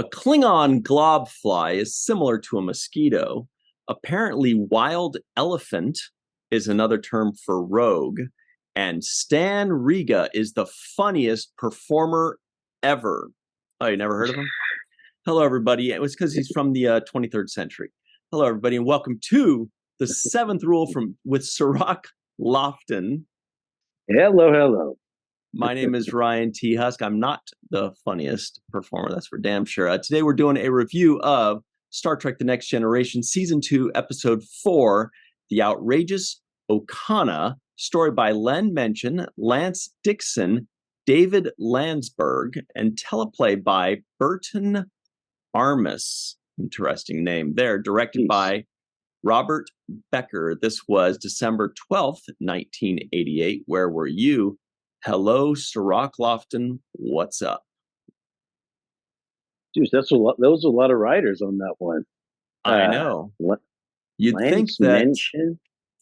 A Klingon globfly is similar to a mosquito. Apparently, wild elephant is another term for rogue. And Stan Riga is the funniest performer ever. Oh, you never heard of him? Hello, everybody. It was because he's from the 23rd century. Hello, everybody, and welcome to the Seventh Rule with Cirroc Lofton. Hello, hello. My name is Ryan T. Husk. I'm not the funniest performer, that's for damn sure. Today we're doing a review of Star Trek The Next Generation, Season 2, Episode 4, The Outrageous Okona, story by Len Mention, Lance Dixon, David Landsberg, and teleplay by Burton Armus. Interesting name there. Directed by Robert Becker. This was December 12th, 1988. Where were you? Hello, Cirroc Lofton. What's up? Dude, that's a lot. There was a lot of writers on that one. I know. You'd think that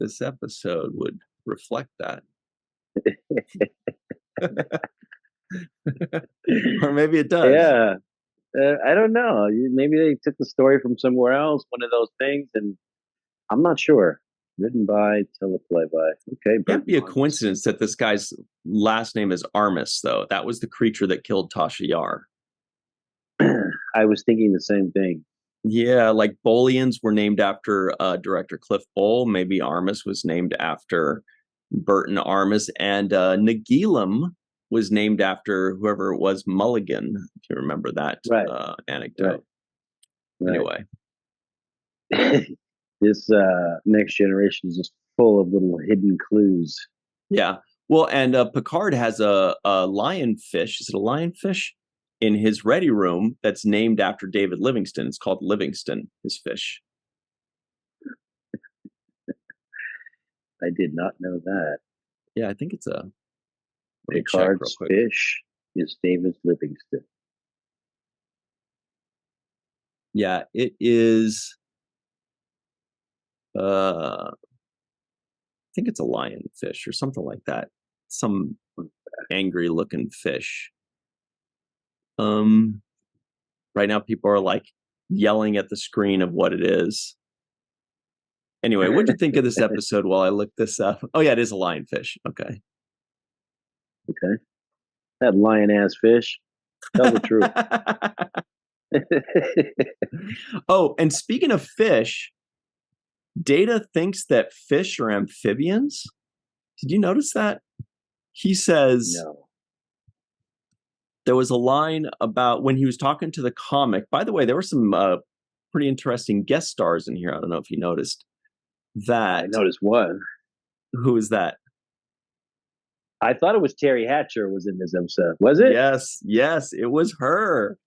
this episode would reflect that. Or maybe it does. Yeah. I don't know. Maybe they took the story from somewhere else, one of those things, and I'm not sure. Written by, teleplay by. Okay. It can't be a coincidence that this guy's last name is Armus, though. That was the creature that killed Tasha Yar. I was thinking the same thing. Yeah, like Bolians were named after director Cliff Bole. Maybe Armus was named after Burton Armus. And Nagilum was named after whoever it was, Mulligan, if you remember that anecdote. Right. Anyway. This Next Generation is just full of little hidden clues. Yeah. Well, and Picard has a lionfish. Is it a lionfish? In his ready room that's named after David Livingston. It's called Livingston, his fish. I did not know that. Yeah, I think it's a... Picard's fish is David Livingston. Yeah, it is... I think it's a lionfish or something like that. Some angry-looking fish. Right now people are like yelling at the screen of what it is. Anyway, what did you think of this episode while I look this up? Oh yeah, it is a lionfish. Okay. That lion-ass fish. Tell the truth. Oh, and speaking of fish, Data thinks that fish are amphibians. Did you notice that? He says... No. There was a line about when he was talking to the comic. By the way, there were some pretty interesting guest stars in here. I don't know if you noticed that. I noticed one. Who is that? I thought it was Terry Hatcher was in this episode. Was it? Yes, it was her.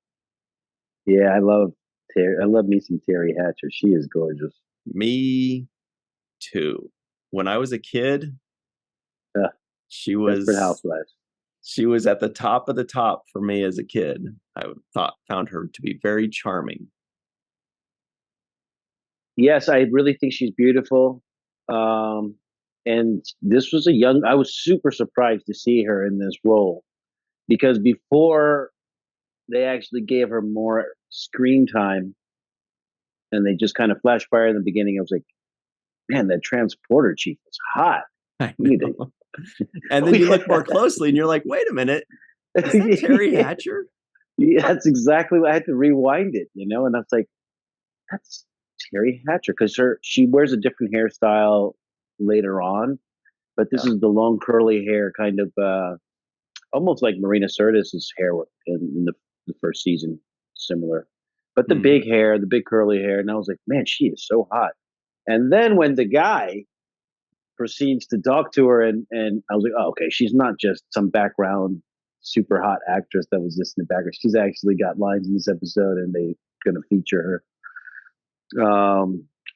Yeah, I love Terry. I love me some Terry Hatcher. She is gorgeous. Me too. When I was a kid, she was Desperate Housewives. She was at the top of the top for me as a kid. I found her to be very charming. Yes, I really think she's beautiful. And this was I was super surprised to see her in this role because before they actually gave her more screen time and they just kind of flashed by her in the beginning, I was like, man, that transporter chief was hot. I know. And then you look more closely and you're like, wait a minute, is that Terry Hatcher? Yeah, that's exactly what I had to rewind it, and I was like, that's Terry Hatcher, because she wears a different hairstyle later on, but this is the long curly hair, kind of almost like Marina Sirtis's hair in the first season, similar. But the big hair, the big curly hair, and I was like, man, she is so hot. And then when the guy proceeds to talk to her, and I was like, oh, okay, she's not just some background super hot actress that was just in the background. She's actually got lines in this episode, and they're going to feature her.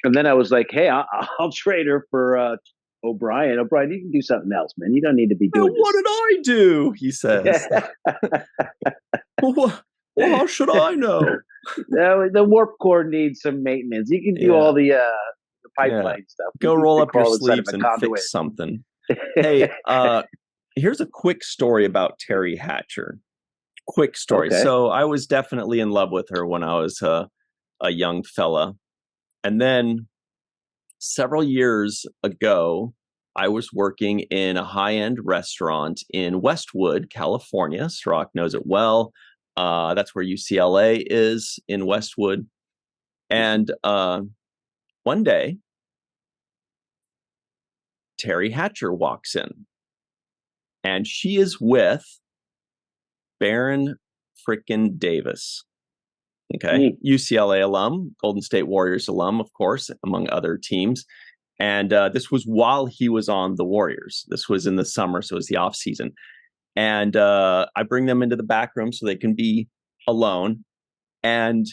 And then I was like, hey, I'll trade her for O'Brien. O'Brien, you can do something else, man. You don't need to be doing what did I do? He says. Well, how should I know? The warp core needs some maintenance. You can do all the pipeline stuff. Go roll up your sleeves and fix something. Hey, here's a quick story about Terry Hatcher. quick story. Okay. So I was definitely in love with her when I was a young fella. And then several years ago, I was working in a high-end restaurant in Westwood, California. Cirroc knows it well. That's where UCLA is, in Westwood. And one day, Terry Hatcher walks in, and she is with Baron frickin' Davis. Okay. UCLA alum, Golden State Warriors alum, of course, among other teams. And this was while he was on the Warriors. This was in the summer, so it was the off season. And I bring them into the back room so they can be alone. And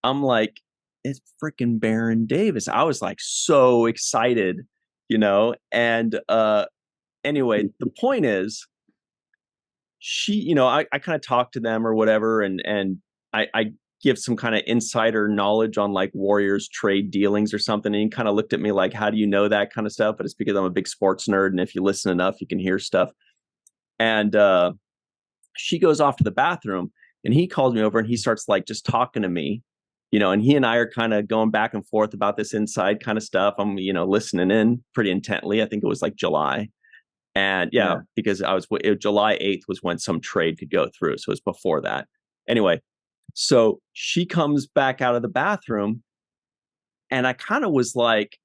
I'm like, it's freaking Baron Davis. I was like so excited, And anyway, the point is, she, I kind of talked to them or whatever, and I give some kind of insider knowledge on like Warriors trade dealings or something. And he kind of looked at me like, how do you know that kind of stuff? But it's because I'm a big sports nerd. And if you listen enough, you can hear stuff. And she goes off to the bathroom, and he calls me over, and he starts like just talking to me, and he and I are kind of going back and forth about this inside kind of stuff. I'm, listening in pretty intently. I think it was like July. And because July 8th was when some trade could go through. So it was before that. Anyway, so she comes back out of the bathroom, and I kind of was like,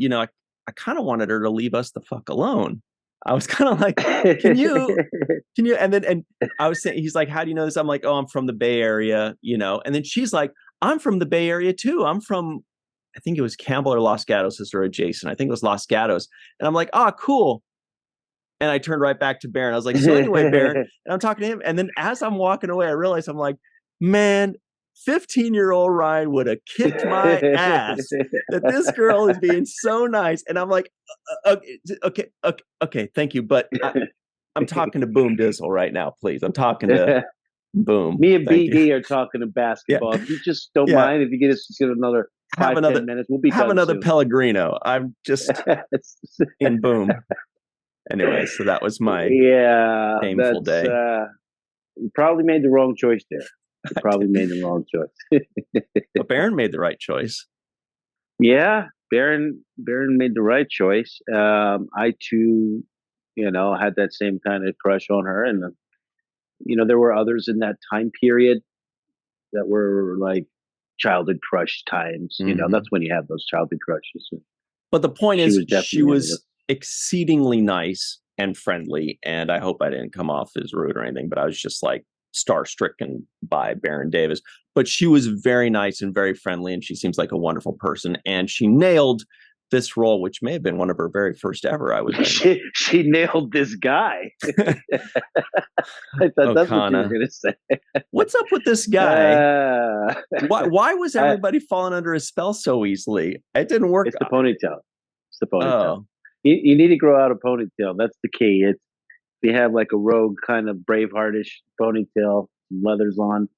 I kind of wanted her to leave us the fuck alone. I was kind of like, can you, and I was saying, he's like, how do you know this? I'm like, oh, I'm from the Bay Area, and then she's like, I'm from the Bay Area too. I'm from, I think it was Campbell or Los Gatos or adjacent. I think it was Los Gatos. And I'm like, oh, cool. And I turned right back to Baron. I was like, so anyway, Baron, and I'm talking to him. And then as I'm walking away, I realized, I'm like, man, 15-year-old Ryan would have kicked my ass that this girl is being so nice. And I'm like, okay, thank you. But I'm talking to Boom Dizzle right now, please. I'm talking to Boom. Me and BD are talking to basketball. If you just don't mind, if you get us another 5-10 minutes, we'll be done. Have another soon. Pellegrino. I'm just in Boom. Anyway, so that was my painful day. You probably made the wrong choice there. You probably made the wrong choice. But Baron made the right choice. Yeah, Baron made the right choice. I too, had that same kind of crush on her, and there were others in that time period that were like childhood crush times. Mm-hmm. That's when you have those childhood crushes. But the point is, she was exceedingly nice and friendly, and I hope I didn't come off as rude or anything, but I was just like star-stricken by Baron Davis. But she was very nice and very friendly, and she seems like a wonderful person, and she nailed this role, which may have been one of her very first ever. I was she nailed this guy. I thought that's what you were going to say. What's up with this guy? Why was everybody falling under his spell so easily? It didn't work. It's the ponytail. It's the ponytail. Oh. You need to grow out a ponytail. That's the key. It's you have like a rogue kind of Braveheartish ponytail, leathers on.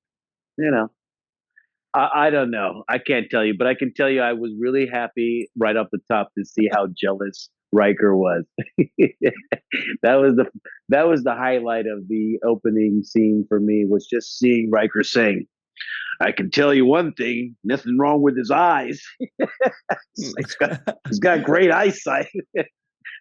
I don't know. I can't tell you, but I can tell you I was really happy right off the top to see how jealous Riker was. That was the highlight of the opening scene for me, was just seeing Riker saying, I can tell you one thing, nothing wrong with his eyes. He's got great eyesight.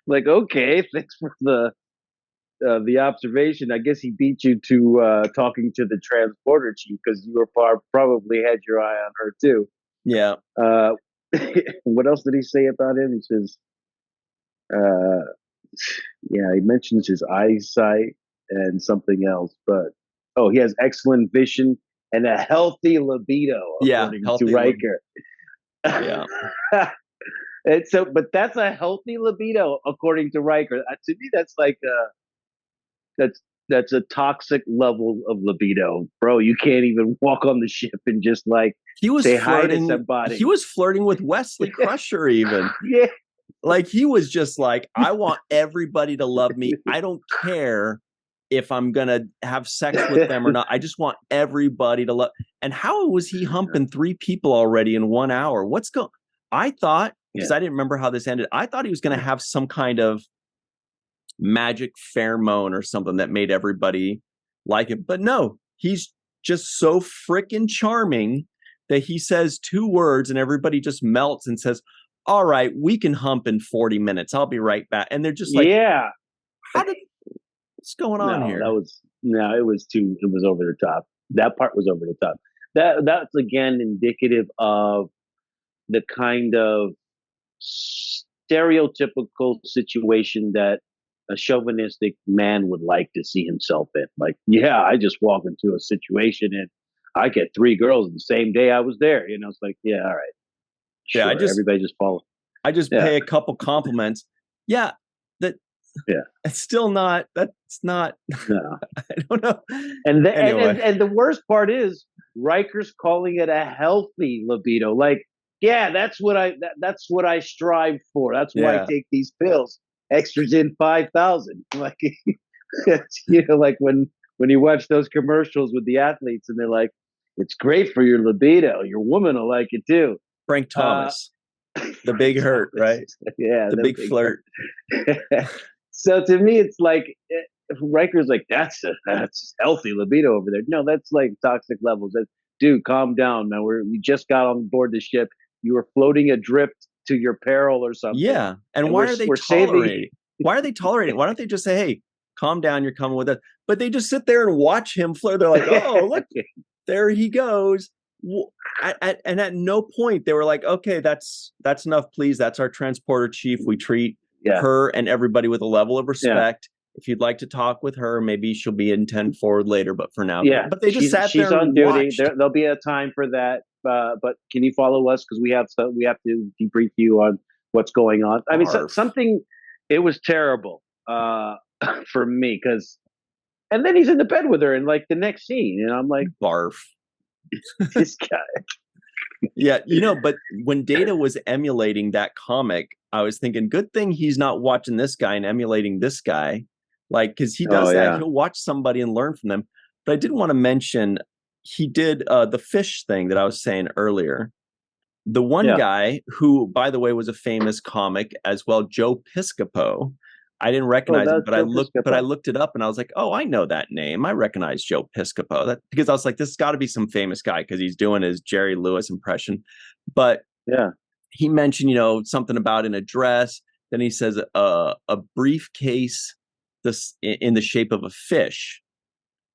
Like, okay, thanks for the observation. I guess he beat you to talking to the transporter chief, because you were probably had your eye on her too. Yeah. What else did he say about him? He says, he mentions his eyesight and something else, but he has excellent vision and a healthy libido, according to Riker. Yeah. And so, but that's a healthy libido, according to Riker. To me, that's like that's a toxic level of libido, bro. You can't even walk on the ship and just like say hi to somebody. He was flirting with Wesley Crusher, even. Yeah. Like, he was just like, I want everybody to love me. I don't care if I'm going to have sex with them or not. I just want everybody to love. And how was he humping 3 people already in 1 hour? I thought, because I didn't remember how this ended, I thought he was going to have some kind of magic pheromone or something that made everybody like it. But no, he's just so freaking charming that he says 2 words and everybody just melts and says, all right, we can hump in 40 minutes. I'll be right back. And they're just like, yeah. What's going on here? It was over the top. That part was over the top. That's again indicative of the kind of stereotypical situation that a chauvinistic man would like to see himself in. Like, yeah, I just walk into a situation and I get 3 girls the same day I was there. It's like, yeah, all right. Sure, everybody just follow. I just pay a couple compliments. Yeah. It's still not, that's not, no. I don't know. And the worst part is Riker's calling it a healthy libido. Like, yeah, that's what I strive for. That's why I take these pills. Estrogen 5,000. Like, like when you watch those commercials with the athletes and they're like, it's great for your libido. Your woman will like it too. Frank Thomas, the big hurt, right? Yeah, the big flirt. So to me, it's like Riker's like, that's healthy libido over there. No, that's like toxic levels. Dude, calm down, man. We just got on board the ship. You were floating adrift to your peril or something. Yeah, and why are they tolerating? Why are they tolerating? Why don't they just say, "Hey, calm down. You're coming with us." But they just sit there and watch him flirt. They're like, "Oh, look, there he goes." And at no point they were like, "Okay, that's enough, please. That's our transporter chief. We treat her and everybody with a level of respect. If you'd like to talk with her, maybe she'll be in 10 forward later. But for now, but they just sat there. She's on duty. There'll be a time for that. But can you follow us because we have to debrief you on what's going on. I mean, something. It was terrible for me because, and then he's in the bed with her in like the next scene, and I'm like, barf. This guy. Yeah, but when Data was emulating that comic, I was thinking, good thing he's not watching this guy and emulating this guy, like because he does that. Yeah. He'll watch somebody and learn from them. But I did want to mention he did the fish thing that I was saying earlier. The one guy who, by the way, was a famous comic as well, Joe Piscopo. I didn't recognize him, but I looked it up and I was like, oh, I know that name. I recognize Joe Piscopo. Because I was like, this has got to be some famous guy because he's doing his Jerry Lewis impression. But he mentioned, something about an address. Then he says a briefcase in the shape of a fish,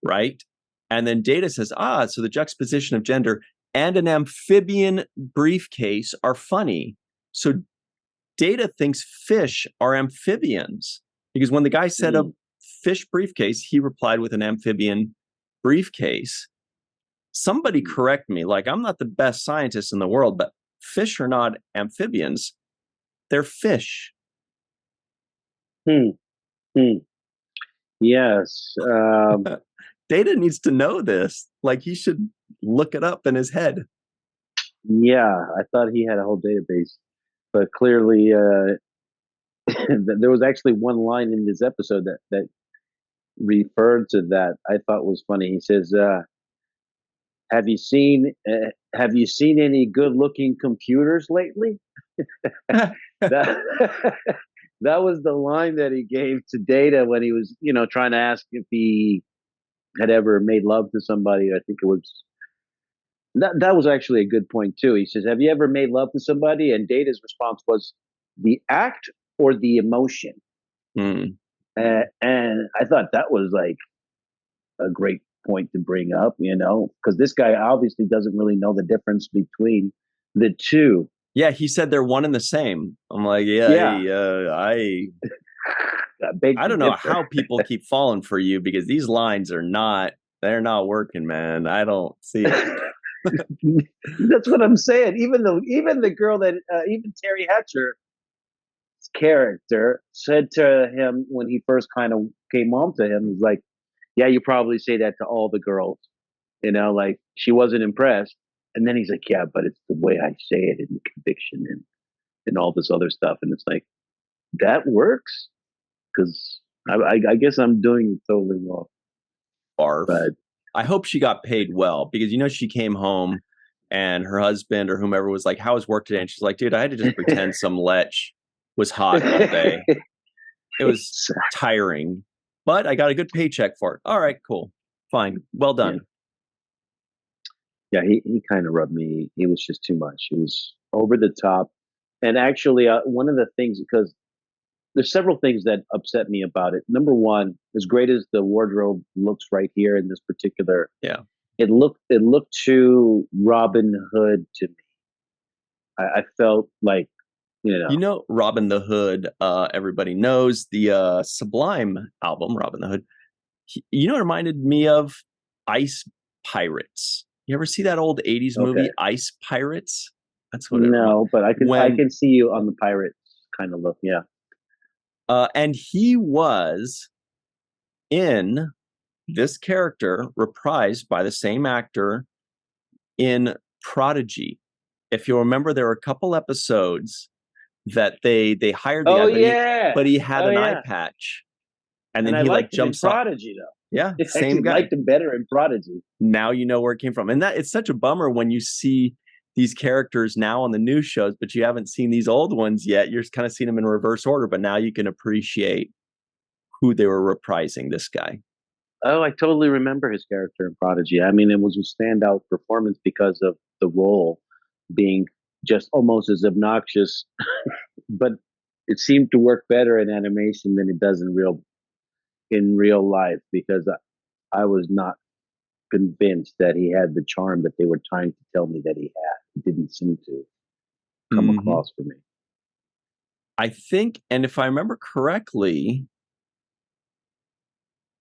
right? And then Data says, so the juxtaposition of gender and an amphibian briefcase are funny. So Data thinks fish are amphibians because when the guy said a fish briefcase, he replied with an amphibian briefcase. Somebody correct me. Like, I'm not the best scientist in the world, but fish are not amphibians. They're fish. Yes. Data needs to know this. Like, he should look it up in his head. Yeah, I thought he had a whole database. But clearly, there was actually one line in this episode that referred to that. I thought was funny. He says, "Have you seen any good-looking computers lately?" that was the line that he gave to Data when he was, trying to ask if he had ever made love to somebody. I think it was. That was actually a good point too. He says, "Have you ever made love to somebody?" And Data's response was, "The act or the emotion?" And I thought that was like a great point to bring up, because this guy obviously doesn't really know the difference between the two. Yeah, he said they're one and the same. I'm like, I don't know how people keep falling for you because these lines they're not working, man. I don't see it. That's what I'm saying. Even the girl that even Terry Hatcher's character said to him when he first kind of came on to him, he's like, "Yeah, you probably say that to all the girls," like she wasn't impressed. And then he's like, "Yeah, but it's the way I say it and conviction and all this other stuff." And it's like, that works because I guess I'm doing it totally wrong. Barf. But I hope she got paid well because, she came home and her husband or whomever was like, "How was work today?" And she's like, "Dude, I had to just pretend some lech was hot all day. It was tiring, but I got a good paycheck for it." All right, cool. Fine. Well Yeah, done. yeah. He kind of rubbed me. He was just too much. He was over the top. And actually, one of the things, because there's several things that upset me about it. Number one, as great as the wardrobe looks right here in this particular, Yeah. it looked too Robin Hood to me. I felt like, You know, Robin the Hood, everybody knows the Sublime album, Robin the Hood. You know, it reminded me of Ice Pirates. You ever see that old 80s okay, movie, Ice Pirates? That's what it reminds. no, but I When can see you on the pirate kind of look. Yeah. and he was in this character reprised by the same actor in Prodigy. If you remember, there were a couple episodes that they hired the Oh guy, yeah. but he had Oh an eye yeah. patch, and And then I he like liked him in jumps up. Prodigy though. Yeah, I same actually guy. liked him better in Prodigy. Now you know where it came from, and that it's such a bummer when you see these characters now on the new shows, but you haven't seen these old ones yet. You're just kind of seeing them in reverse order, but now you can appreciate who they were reprising. This guy. Oh, I totally remember his character in Prodigy. I mean, it was a standout performance because of the role being just almost as obnoxious, but it seemed to work better in animation than it does in real life because I was not convinced that he had the charm that they were trying to tell me that he had. It didn't seem to come Mm-hmm. across for me. I think, and if I remember correctly,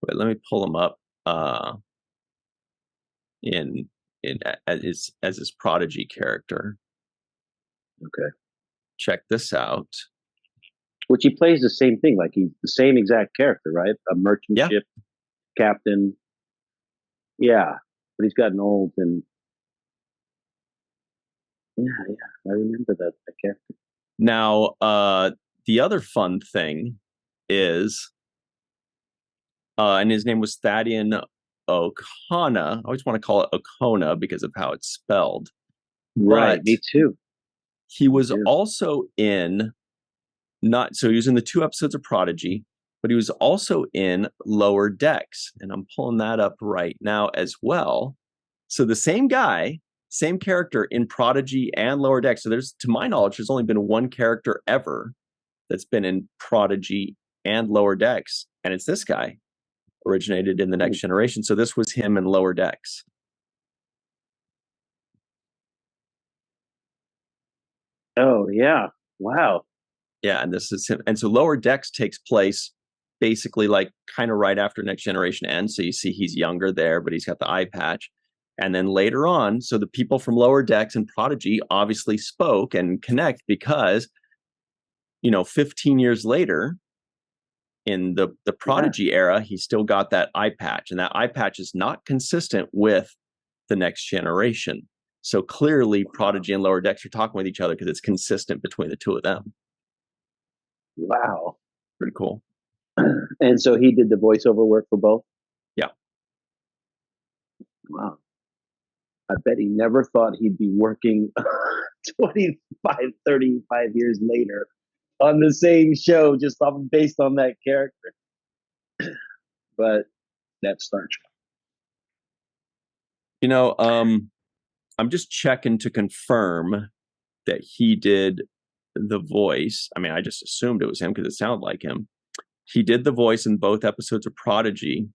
wait, let me pull him up. In as his Prodigy character. Okay. Check this out. Which he plays the same thing, like he's the same exact character, right? A merchant Yeah. ship captain. Yeah, but he's gotten old, and yeah, I remember that character. Now, the other fun thing is, and his name was Thadian Okona. I always want to call it Okona because of how it's spelled. Right, But me too. he Me was too. also in so he was in the 2 episodes of Prodigy, but he was also in Lower Decks, and I'm pulling that up right now as well. So the same guy, same character in Prodigy and Lower Decks. So there's, to my knowledge, there's only been one character ever that's been in Prodigy and Lower Decks, and it's this guy, originated in the Next Generation. So this was him in Lower Decks. Oh yeah, wow. Yeah, and this is him. And so Lower Decks takes place basically like kind of right after Next Generation ends. So you see he's younger there, but he's got the eye patch. And then later on, so the people from Lower Decks and Prodigy obviously spoke and connect because, 15 years later, in the Prodigy era, he still got that eye patch. And that eye patch is not consistent with the Next Generation. So clearly, Prodigy and Lower Decks are talking with each other because it's consistent between the two of them. Wow. Pretty cool. And so he did the voiceover work for both? Yeah. Wow. I bet he never thought he'd be working 25, 35 years later on the same show just based on that character. But that's Star Trek. I'm just checking to confirm that he did the voice. I mean, I just assumed it was him because it sounded like him. He did the voice in both episodes of Prodigy,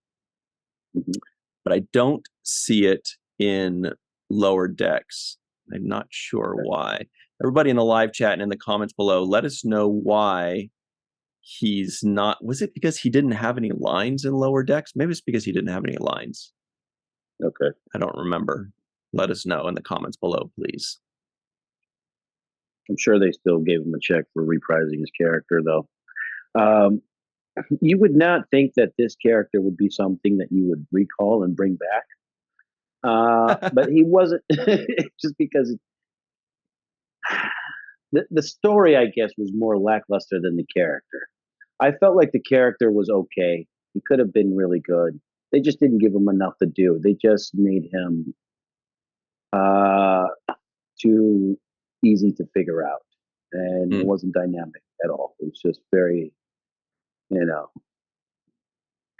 but I don't see it in Lower Decks. I'm not sure why. Everybody in the live chat and in the comments below, let us know why he's not. Was it because he didn't have any lines in Lower Decks? Maybe it's because he didn't have any lines. Okay. I don't remember. Let us know in the comments below, please. I'm sure they still gave him a check for reprising his character, though. You would not think that this character would be something that you would recall and bring back. But he wasn't, just because the story, I guess, was more lackluster than the character. I felt like the character was okay. He could have been really good. They just didn't give him enough to do. They just made him uh, too easy to figure out. And it wasn't dynamic at all. It was just very, it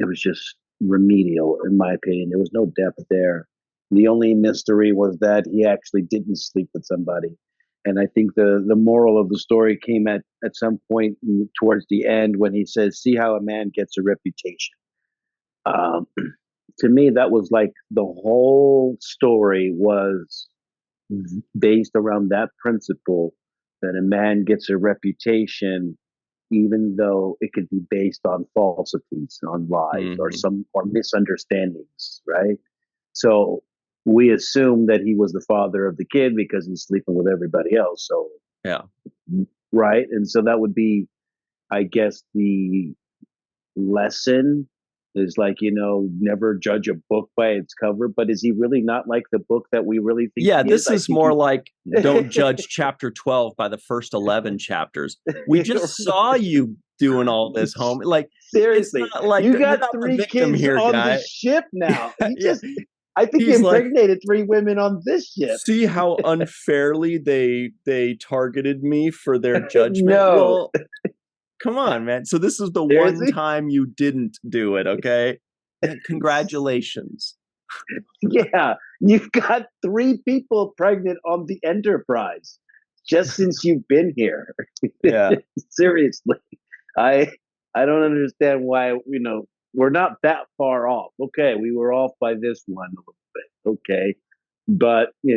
was just remedial, in my opinion. There was no depth there. The only mystery was that he actually didn't sleep with somebody. And I think the moral of the story came at some point towards the end when he says, "See how a man gets a reputation." Um, to me, that was like the whole story was based around that principle, that a man gets a reputation even though it could be based on falsities, on lies, or misunderstandings, right? So we assume that he was the father of the kid because he's sleeping with everybody else. So Yeah. right, and so that would be, I guess, the lesson is like, never judge a book by its cover. But is he really not like the book that we really think Yeah, he this is more he... like don't judge chapter 12 by the first 11 chapters. We just saw you doing all this, home. Like, seriously, it's not like you you're got not the 3 victim kids here, on guy. the ship now. Yeah. I think he He's like, impregnated 3 women on this ship. See how unfairly they targeted me for their judgment? No. Well, come on, man. So this is the one time you didn't do it, okay? Congratulations. Yeah, you've got 3 people pregnant on the Enterprise just since you've been here. Yeah. Seriously. I don't understand why, we're not that far off. Okay, we were off by this one a little bit. Okay. But, we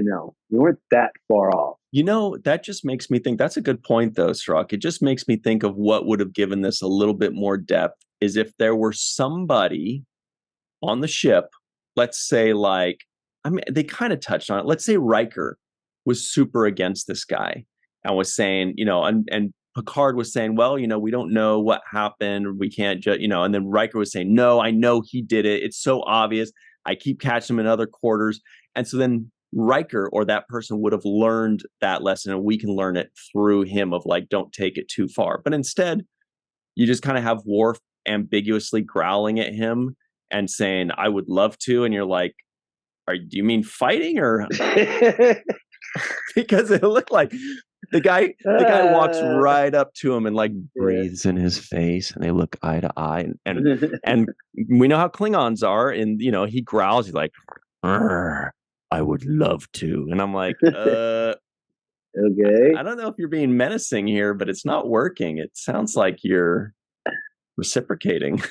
weren't that far off. That just makes me think, that's a good point though, Cirroc. It just makes me think of what would have given this a little bit more depth is if there were somebody on the ship, let's say they kind of touched on it. Let's say Riker was super against this guy and was saying, and Picard was saying, well, we don't know what happened. We can't just, and then Riker was saying, no, I know he did it. It's so obvious. I keep catching him in other quarters. And so then Riker or that person would have learned that lesson, and we can learn it through him of like, don't take it too far. But instead, you just kind of have Worf ambiguously growling at him and saying, I would love to. And you're like, do you mean fighting or? Because it looked like the guy walks right up to him and like breathes in his face, and they look eye to eye. And we know how Klingons are. And, he growls. He's like, I would love to. And I'm like, okay. I don't know if you're being menacing here, but it's not working. It sounds like you're reciprocating.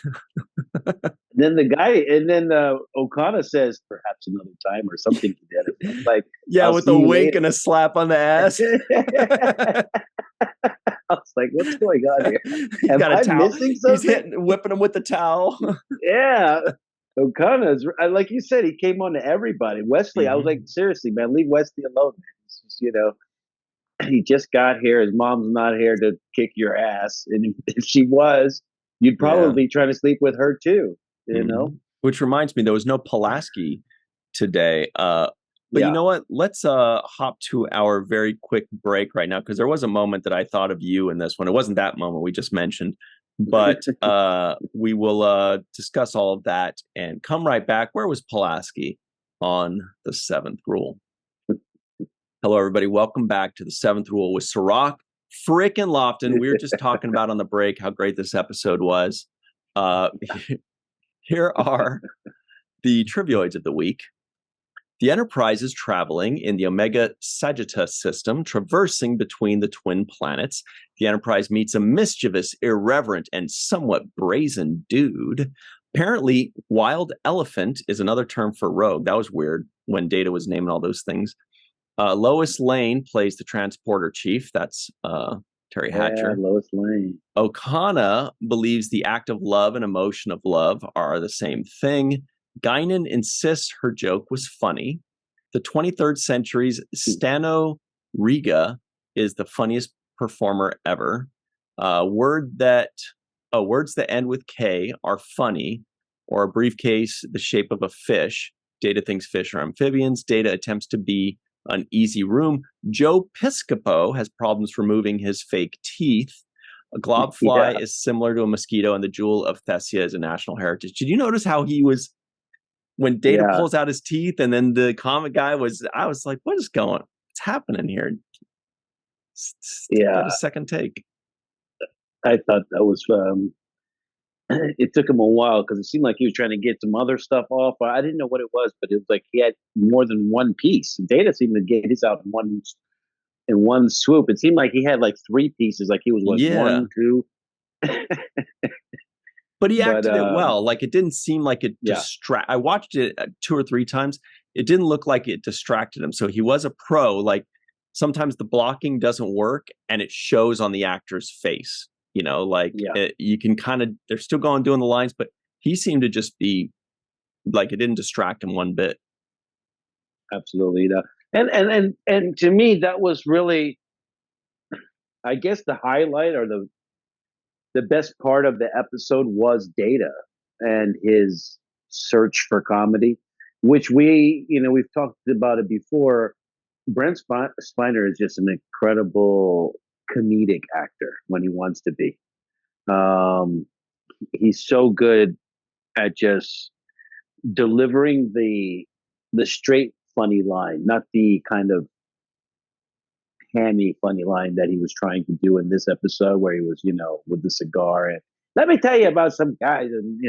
Then Okona says, perhaps another time or something to that effect. Like, yeah, with a wink and a slap on the ass. I was like, what's going on here? Am I missing something? He's whipping him with the towel. Yeah. Okona's, like you said, he came on to everybody. Wesley, I was like, seriously, man, leave Wesley alone. It's just, he just got here. His mom's not here to kick your ass. And if she was, you'd probably be trying to sleep with her too, Which reminds me, there was no Pulaski today. But you know what? Let's hop to our very quick break right now, because there was a moment that I thought of you in this one. It wasn't that moment we just mentioned, but we will discuss all of that and come right back. Where was Pulaski on the 7th Rule? Hello, everybody. Welcome back to the 7th Rule with Cirroc freaking Lofton. We were just talking about on the break how great this episode was. Here are the Tribuloids of the week. The Enterprise is traveling in the Omega Sagittarius system, traversing between the twin planets. The Enterprise meets a mischievous, irreverent, and somewhat brazen dude. Apparently, wild elephant is another term for rogue. That was weird when Data was naming all those things. Lois Lane plays the transporter chief. That's Terry Hatcher. Yeah, Lois Lane. Okona believes the act of love and emotion of love are the same thing. Guinan insists her joke was funny. The 23rd century's Stano Riga is the funniest performer ever. Words that end with K are funny, or a briefcase the shape of a fish. Data thinks fish are amphibians. Data attempts to be an easy room. Joe Piscopo has problems removing his fake teeth. A globfly is similar to a mosquito, and the jewel of Thessia is a national heritage. Did you notice how he was, when Data pulls out his teeth, and then the comic guy I was like, what's happening here? Get a second take. I thought that was it took him a while because it seemed like he was trying to get some other stuff off. I didn't know what it was, but it was like he had more than one piece. Data seemed to get his out in one swoop. It seemed like he had like three pieces. Like he was what, Yeah. one, two. But he But acted it well. Like it didn't seem like it yeah, I watched it 2 or 3 times. It didn't look like it distracted him. So he was a pro. Like sometimes the blocking doesn't work and it shows on the actor's face. You know, like yeah, you can kind of, they're still going doing the lines, but he seemed to just be like, it didn't distract him one bit. absolutely. And to me, that was really, I guess, the highlight or the best part of the episode was Data and his search for comedy, which we've talked about it before. Brent Spiner is just an incredible comedic actor when he wants to be. Um, he's so good at just delivering the straight funny line, not the kind of hammy funny line that he was trying to do in this episode, where he was, with the cigar and let me tell you about some guys, and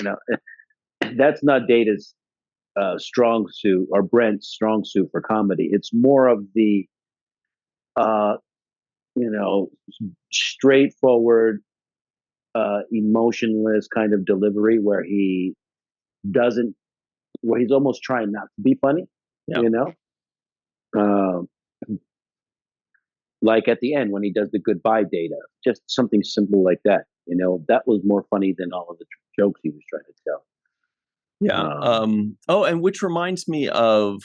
that's not Data's strong suit or Brent's strong suit for comedy. It's more of the uh, straightforward, emotionless kind of delivery where doesn't, where he's almost trying not to be funny, Yeah. Um, like at the end when he does the goodbye Data, just something simple like that. That was more funny than all of the jokes he was trying to tell. Yeah. Oh, and which reminds me of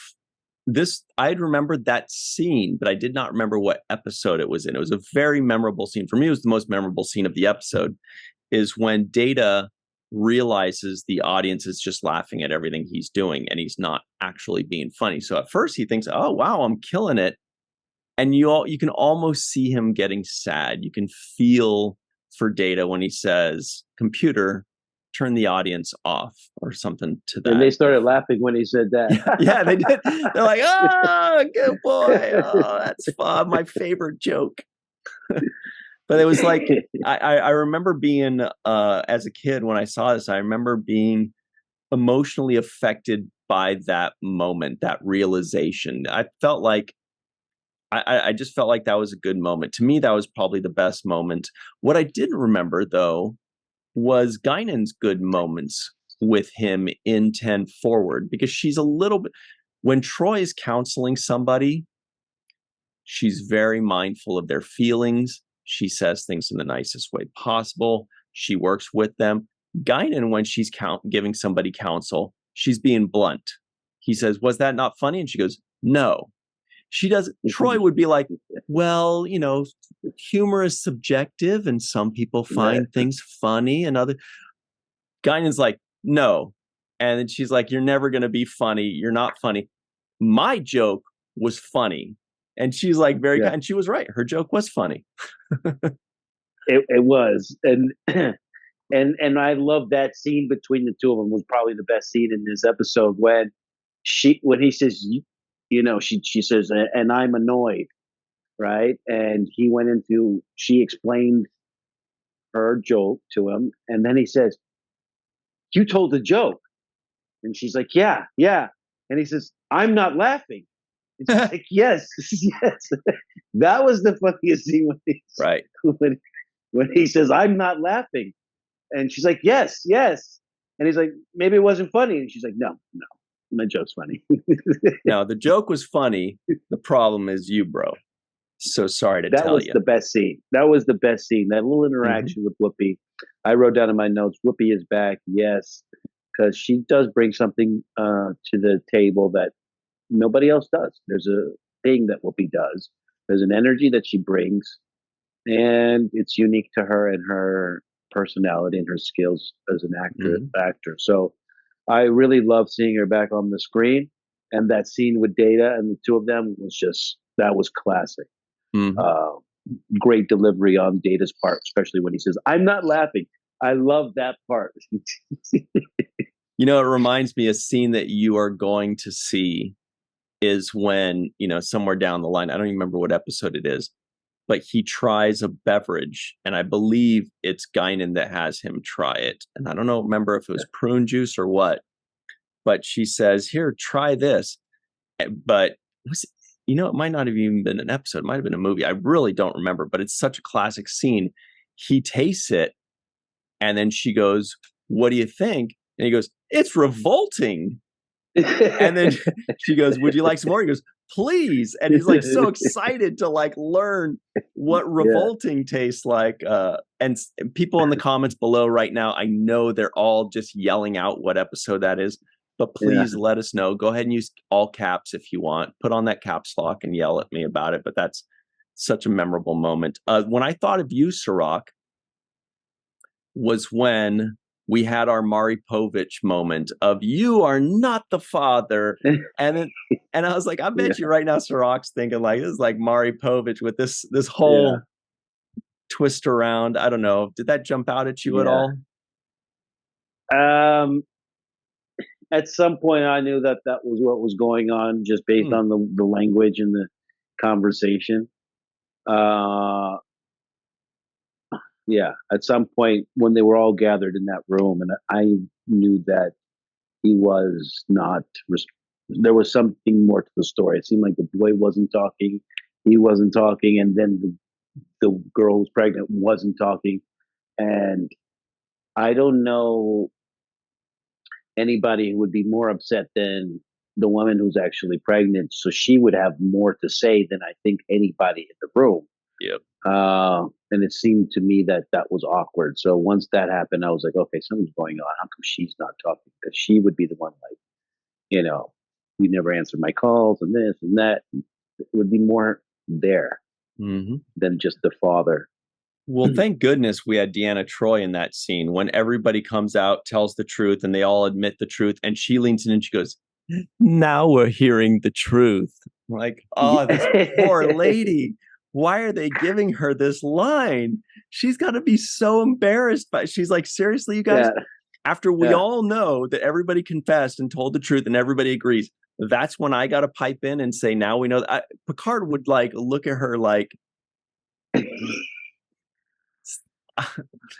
this. I'd remembered that scene, but I did not remember what episode it was in. It was a very memorable scene. For me, it was the most memorable scene of the episode, is when Data realizes the audience is just laughing at everything he's doing and he's not actually being funny. So at first he thinks, oh, wow, I'm killing it. And you can almost see him getting sad. You can feel for Data when he says, computer, turn the audience off, or something to that. And they started laughing when he said that. Yeah, they did. They're like, oh, good boy. Oh, that's fun. My favorite joke. But it was like, I remember being, as a kid, when I saw this, I remember being emotionally affected by that moment, that realization. I felt like, I just felt like that was a good moment. To me, that was probably the best moment. What I didn't remember, though, was Guinan's good moments with him in 10 Forward, because she's a little bit, when Troy is counseling somebody, she's very mindful of their feelings. She says things in the nicest way possible. She works with them. Guinan, when she's giving somebody counsel, she's being blunt. He says, was that not funny? And she goes, no. She does. Troy would be like, well, humor is subjective and some people find things funny and other. Guinan's like, no. And then she's like, you're never going to be funny. You're not funny. My joke was funny. And she's like, very kind. And she was right. Her joke was funny. It was. And and I love that scene between the two of them. Was probably the best scene in this episode when he says, she says, and I'm annoyed, right? And she explained her joke to him, and then he says, you told the joke. And she's like, yeah. And he says, I'm not laughing. And she's like, yes. That was the funniest scene right. When he says, I'm not laughing. And she's like, yes. And he's like, maybe it wasn't funny. And she's like, no, my joke's funny. No, the joke was funny. The problem is you, bro. So sorry to tell you. That was the best scene. That was the best scene. That little interaction with Whoopi. I wrote down in my notes, Whoopi is back. Yes. Because she does bring something to the table that nobody else does. There's a thing that Whoopi does. There's an energy that she brings, and it's unique to her and her personality and her skills as an actor. So I really love seeing her back on the screen, and that scene with Data and the two of them that was classic. Great delivery on Data's part, especially when he says, I'm not laughing. I love that part. It reminds me, a scene that you are going to see is when, somewhere down the line, I don't even remember what episode it is, but he tries a beverage, and I believe it's Guinan that has him try it. And I don't know, remember if it was prune juice or what, but she says, "Here, try this." But it might not have even been an episode. It might have been a movie. I really don't remember, but it's such a classic scene. He tastes it, and then she goes, "What do you think?" And he goes, "It's revolting." And then she goes, "Would you like some more?" He goes, "Please." And he's like so excited to like learn what revolting tastes like. And people in the comments below right now, I know they're all just yelling out what episode that is, but please let us know. Go ahead and use all caps if you want. Put on that caps lock and yell at me about it. But that's such a memorable moment. When I thought of you, Cirroc, was when we had our Mari Povich moment of "you are not the father," and I was like, I bet you right now, Cirroc's thinking like, this is like Mari Povich with this whole twist around. I don't know. Did that jump out at you at all? At some point, I knew that was what was going on, just based on the language and the conversation. At some point when they were all gathered in that room, and I knew that he was not. There was something more to the story. It seemed like the boy wasn't talking, he wasn't talking, and then the girl who's pregnant wasn't talking. And I don't know anybody who would be more upset than the woman who's actually pregnant. So she would have more to say than I think anybody in the room. Yep. And it seemed to me that was awkward. So once that happened, I was like, okay, something's going on. How come she's not talking? Because she would be the one, like, you never answered my calls and this and that. It would be more there than just the father. Well, thank goodness we had Deanna Troi in that scene when everybody comes out, tells the truth, and they all admit the truth. And she leans in and she goes, "Now we're hearing the truth." I'm like, oh, this poor lady. Why are they giving her this line? She's got to be so embarrassed. She's like, seriously, you guys? Yeah. After we all know that everybody confessed and told the truth and everybody agrees, that's when I got to pipe in and say, now we know. Picard would like look at her like,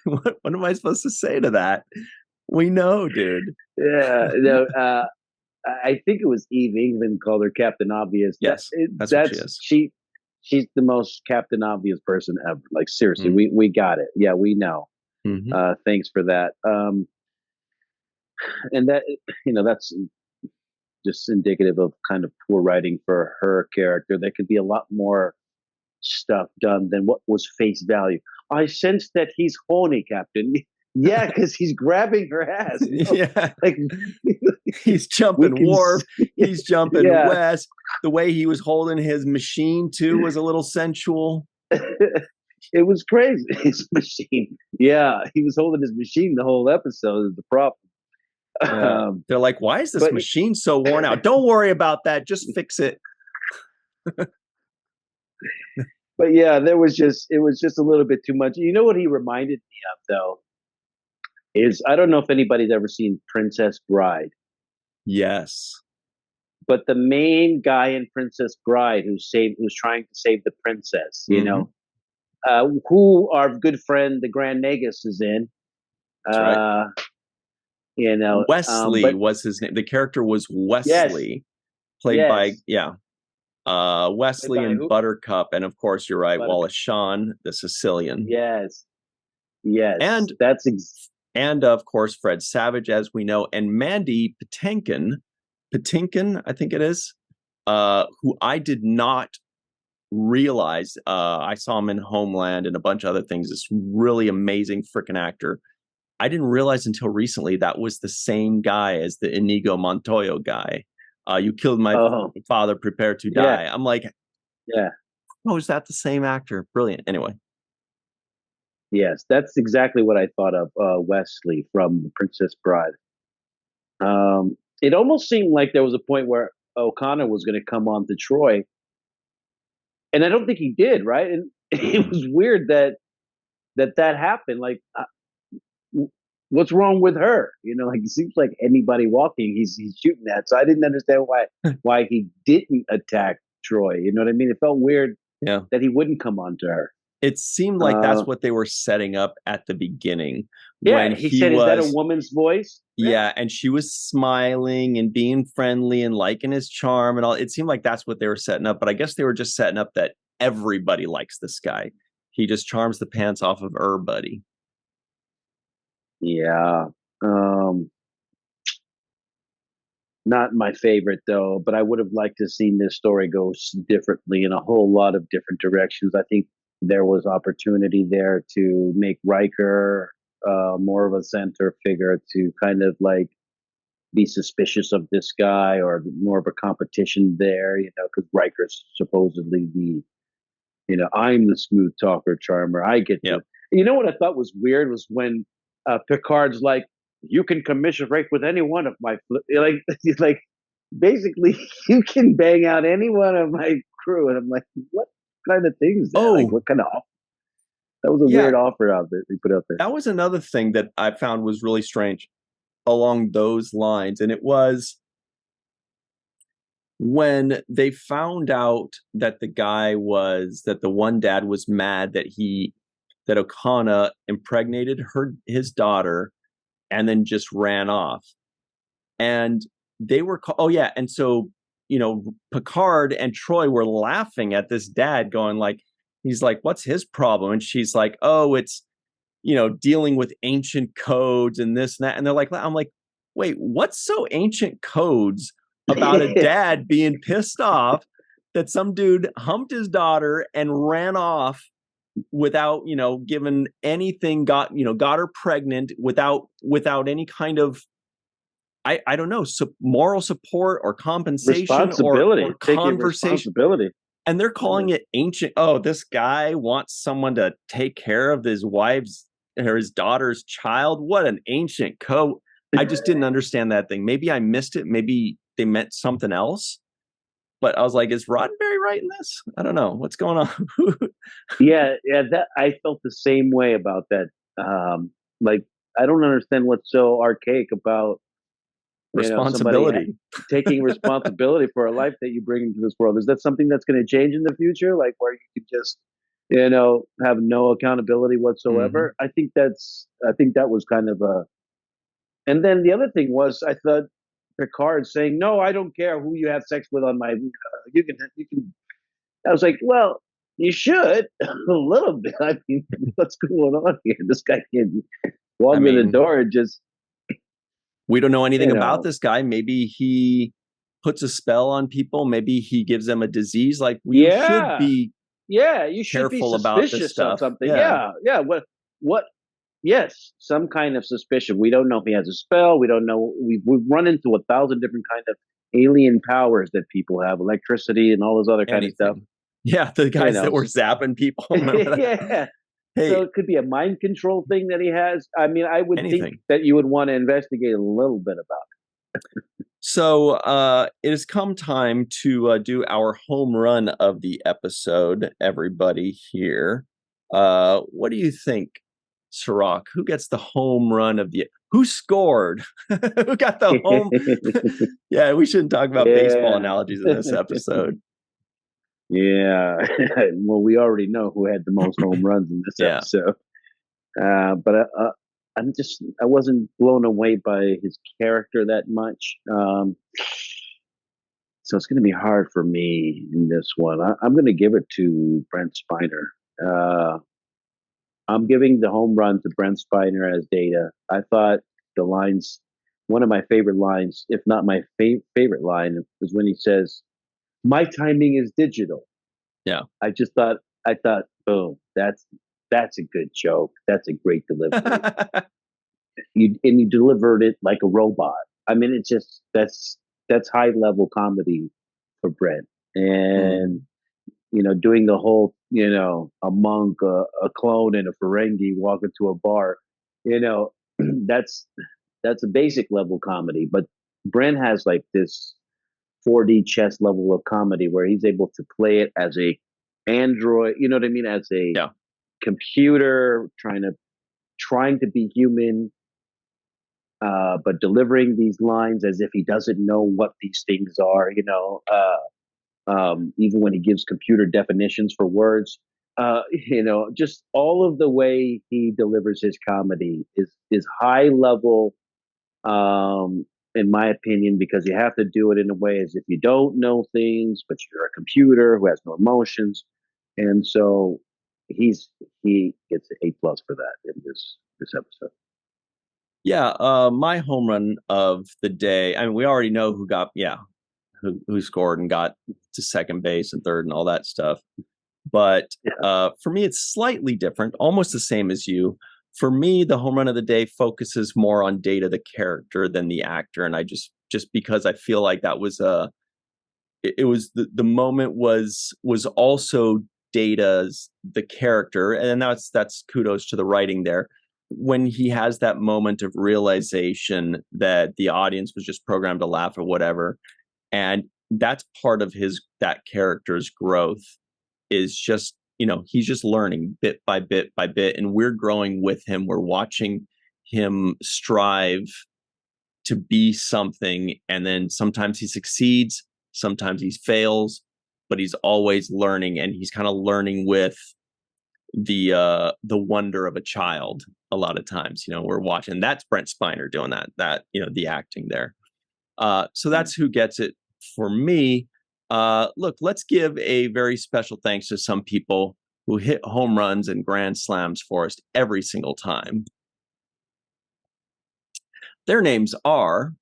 what am I supposed to say to that? We know, dude. Yeah, no. I think it was Eve England called her Captain Obvious. Yes, that's what she is. She's the most Captain Obvious person ever. Like, seriously, we got it. Yeah, we know. Thanks for that. And that, that's just indicative of kind of poor writing for her character. There could be a lot more stuff done than what was face value. I sense that he's horny, Captain. Yeah, because he's grabbing her ass. Yeah, like he's jumping Worf, he's jumping West. The way he was holding his machine too was a little sensual. It was crazy. His machine. Yeah, he was holding his machine the whole episode. Is the problem. They're like, "Why is this machine so worn out?" Don't worry about that. Just fix it. But yeah, it was just a little bit too much. You know what he reminded me of, though? Is I don't know if anybody's ever seen Princess Bride. Yes. But the main guy in Princess Bride who's trying to save the princess, who our good friend the Grand Nagus is in. That's right. Wesley was his name. The character was Wesley, played by Wesley and Buttercup, and of course you're right, Wallace Shawn, the Sicilian. Yes, and that's and of course Fred Savage, as we know, and Mandy Patinkin, I think it is, who I did not realize. I saw him in Homeland and a bunch of other things. This really amazing freaking actor. I didn't realize until recently that was the same guy as the Inigo Montoya guy. You killed my father, prepare to die. I'm like, oh, is that the same actor? Brilliant. Anyway. Yes, that's exactly what I thought of Wesley from Princess Bride. It almost seemed like there was a point where Okona was going to come on to Troy, and I don't think he did, right? And it was weird that happened. Like, what's wrong with her? Like, it seems like anybody walking, he's shooting at. So I didn't understand why he didn't attack Troy. You know what I mean? It felt weird Yeah. that he wouldn't come on to her. It seemed like that's what they were setting up at the beginning when Yeah, he said, "Is that a woman's voice?" Yeah, and she was smiling and being friendly and liking his charm and all. It seemed like that's what they were setting up, but I guess they were just setting up that everybody likes this guy. He just charms the pants off of everybody. Yeah. Not my favorite though, but I would have liked to have seen this story go differently in a whole lot of different directions. I think there was opportunity there to make Riker more of a center figure, to kind of like be suspicious of this guy, or more of a competition there, because Riker's supposedly I'm the smooth talker charmer. I get to. You know what I thought was weird was when Picard's like, "You can commiserate with any one of my like." He's like, basically, you can bang out any one of my crew, and I'm like, what kind of thing is that? Like, what kind of offer? That was a weird offer out there they put out there. That was another thing that I found was really strange along those lines, and it was when they found out that the one dad was mad that Okona impregnated his daughter and then just ran off. And they were, and so, Picard and Troy were laughing at this dad going like, he's like, what's his problem? And she's like, oh, it's, dealing with ancient codes and this and that. And they're like, I'm like, wait, what's so ancient codes about a dad being pissed off that some dude humped his daughter and ran off without, giving anything, got her pregnant without any kind of, I don't know, moral support or compensation or conversation. And they're calling it ancient. Oh, this guy wants someone to take care of his wife's or his daughter's child. What an ancient code. I just didn't understand that thing. Maybe I missed it. Maybe they meant something else. But I was like, is Roddenberry right in this? I don't know. What's going on? yeah, that I felt the same way about that. Like, I don't understand what's so archaic about responsibility, taking responsibility for a life that you bring into this world. Is that something that's going to change in the future? Like, where you could just, have no accountability whatsoever. Mm-hmm. I think that was kind of a, and then the other thing was, I thought Picard saying, "No, I don't care who you have sex with on my, you can. I was like, well, you should a little bit. I mean, what's going on here? This guy can't walk in the door and just. We don't know anything about this guy. Maybe he puts a spell on people. Maybe he gives them a disease. Like, we should be you should careful be about this stuff. Of something. Yeah. What? Yes, some kind of suspicion. We don't know if he has a spell. We don't know. We've run into 1,000 different kind of alien powers that people have, electricity and all this other kind of stuff. Yeah, the guys that were zapping people. Yeah. Hey, so it could be a mind control thing that he has. I mean, I would think that you would want to investigate a little bit about it. So it has come time to do our home run of the episode, everybody here. What do you think, Cirroc? Who gets the home run of who scored? Who got the home? Yeah, we shouldn't talk about baseball analogies in this episode. Yeah. Well, we already know who had the most home runs in this episode. But I wasn't blown away by his character that much. So it's going to be hard for me in this one. I'm going to give it to Brent Spiner. I'm giving the home run to Brent Spiner as Data. I thought the lines, one of my favorite lines, if not my favorite line, is when he says, "My timing is digital." Yeah. I thought, boom, that's a good joke. That's a great delivery. you delivered it like a robot. I mean, it's just, that's high level comedy for Brent. And, doing the whole, a monk, a clone, and a Ferengi walk into a bar, that's a basic level comedy. But Brent has like this 4D chess level of comedy where he's able to play it as a android, you know what I mean, as a computer trying to be human, but delivering these lines as if he doesn't know what these things are. even when he gives computer definitions for words. Just all of the way he delivers his comedy is high level, in my opinion, because you have to do it in a way as if you don't know things, but you're a computer who has no emotions, and so he gets an A+ for that in this episode. Yeah, my home run of the day. I mean, we already know who scored and got to second base and third and all that stuff. But for me, it's slightly different, almost the same as you. For me, the home run of the day focuses more on Data, the character, than the actor, and I just because I feel like that was it was the moment was also Data's the character, and that's kudos to the writing there. When he has that moment of realization that the audience was just programmed to laugh at whatever, and that's part of that character's growth, is just, he's just learning bit by bit by bit, and we're growing with him. We're watching him strive to be something, and then sometimes he succeeds, sometimes he fails, but he's always learning, and he's kind of learning with the wonder of a child. A lot of times, we're watching. That's Brent Spiner doing that the acting there. So that's who gets it for me. Look, let's give a very special thanks to some people who hit home runs and grand slams for us every single time. Their names are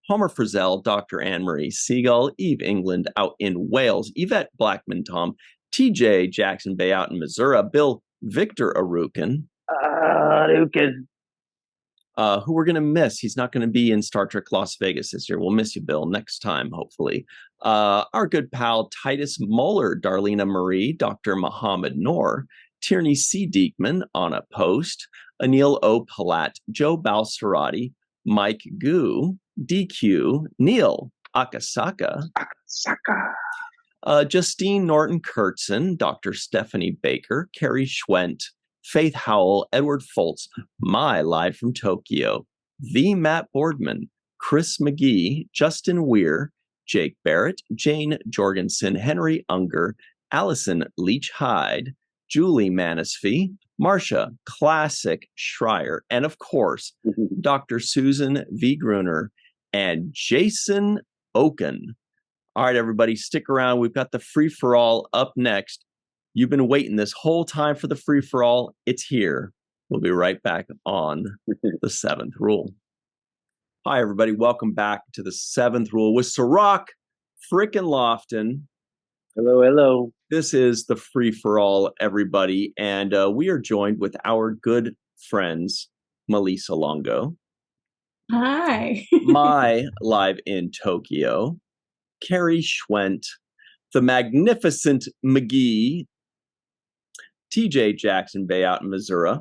Homer Frizzell, Dr. Anne-Marie Seagull, Eve England out in Wales, Yvette Blackman Tom, TJ Jackson Bay out in Missouri, Bill Victor Arukin. Who we're going to miss. He's not going to be in Star Trek Las Vegas this year. We'll miss you, Bill, next time, hopefully. Our good pal Titus Moeller, Darlena Marie, Dr. Muhammad Noor, Tierney C. Diekman, Anna Post, Anil O. Palat, Joe Balsarati, Mike Gu, DQ, Neil Akasaka, Justine Norton Kurtzen, Dr. Stephanie Baker, Carrie Schwent, Faith Howell, Edward Foltz, my live from Tokyo, the Matt Boardman, Chris McGee, Justin Weir, Jake Barrett, Jane Jorgensen, Henry Unger, Allison Leach Hyde, Julie Manisfee, Marcia Classic Schreier, and of course, Dr. Susan V. Gruner and Jason Oken. All right, everybody, stick around. We've got the free-for-all up next. You've been waiting this whole time for the free-for-all. It's here. We'll be right back on the Seventh Rule. Hi, everybody. Welcome back to the Seventh Rule with Cirroc frickin' Lofton. Hello, hello. This is the free-for-all, everybody. And we are joined with our good friends, Malissa Longo. Hi. My live in Tokyo, Carrie Schwent, the magnificent McGee, TJ Jackson Bay out in Missouri,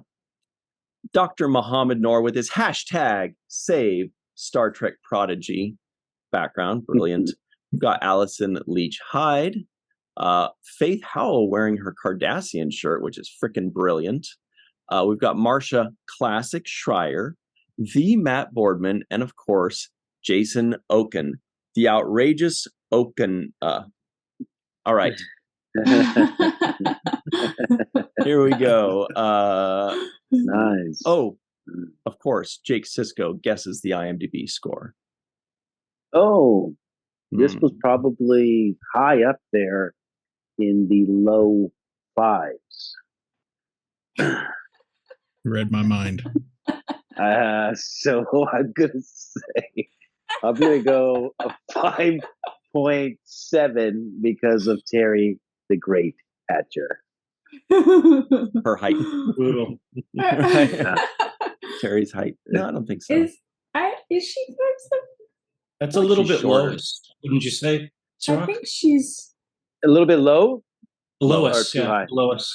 Dr. Muhammad Noor with his hashtag save Star Trek Prodigy background. Brilliant. We've got Allison Leach Hyde, Faith Howell wearing her Cardassian shirt, which is freaking brilliant. We've got Marcia Classic Schreier, the Matt Boardman, and of course, Jason Oken, the Outrageous Okona. All right. Here we go. Nice. Oh, of course, Jake Sisko guesses the IMDb score. Oh, this was probably high up there in the low 5s. Read my mind. So I'm going to say, I'm going to go a 5.7 because of Terry the Great Hatcher. Her height. Terry's height. No, I don't think so. Is she 5'7"? That's a little bit shorter. lowest, wouldn't you say, Cirroc? I think she's A little bit low? Lowest, Or too high? lowest.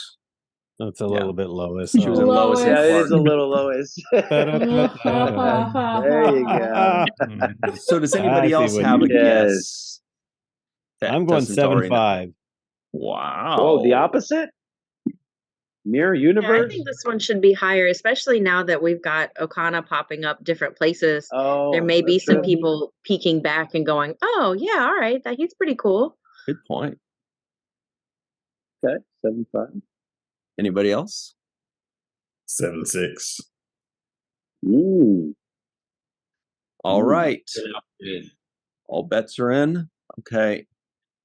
That's a little bit lowest. She was in lowest. Yeah, it is a little lowest. There There you go. So does anybody I see else what have you a mean. guess? that I'm going doesn't already know? 7.5. Wow. Oh, the opposite? Mirror Yeah, universe? I think this one should be higher, especially now that we've got Okona popping up different places. Oh, There may be that's some true. people peeking back and going, "Oh, yeah, all right, he's pretty cool." Good point. Okay, 7.5. Anybody else? 7.6. Ooh. All right. Good. All bets are in. Okay.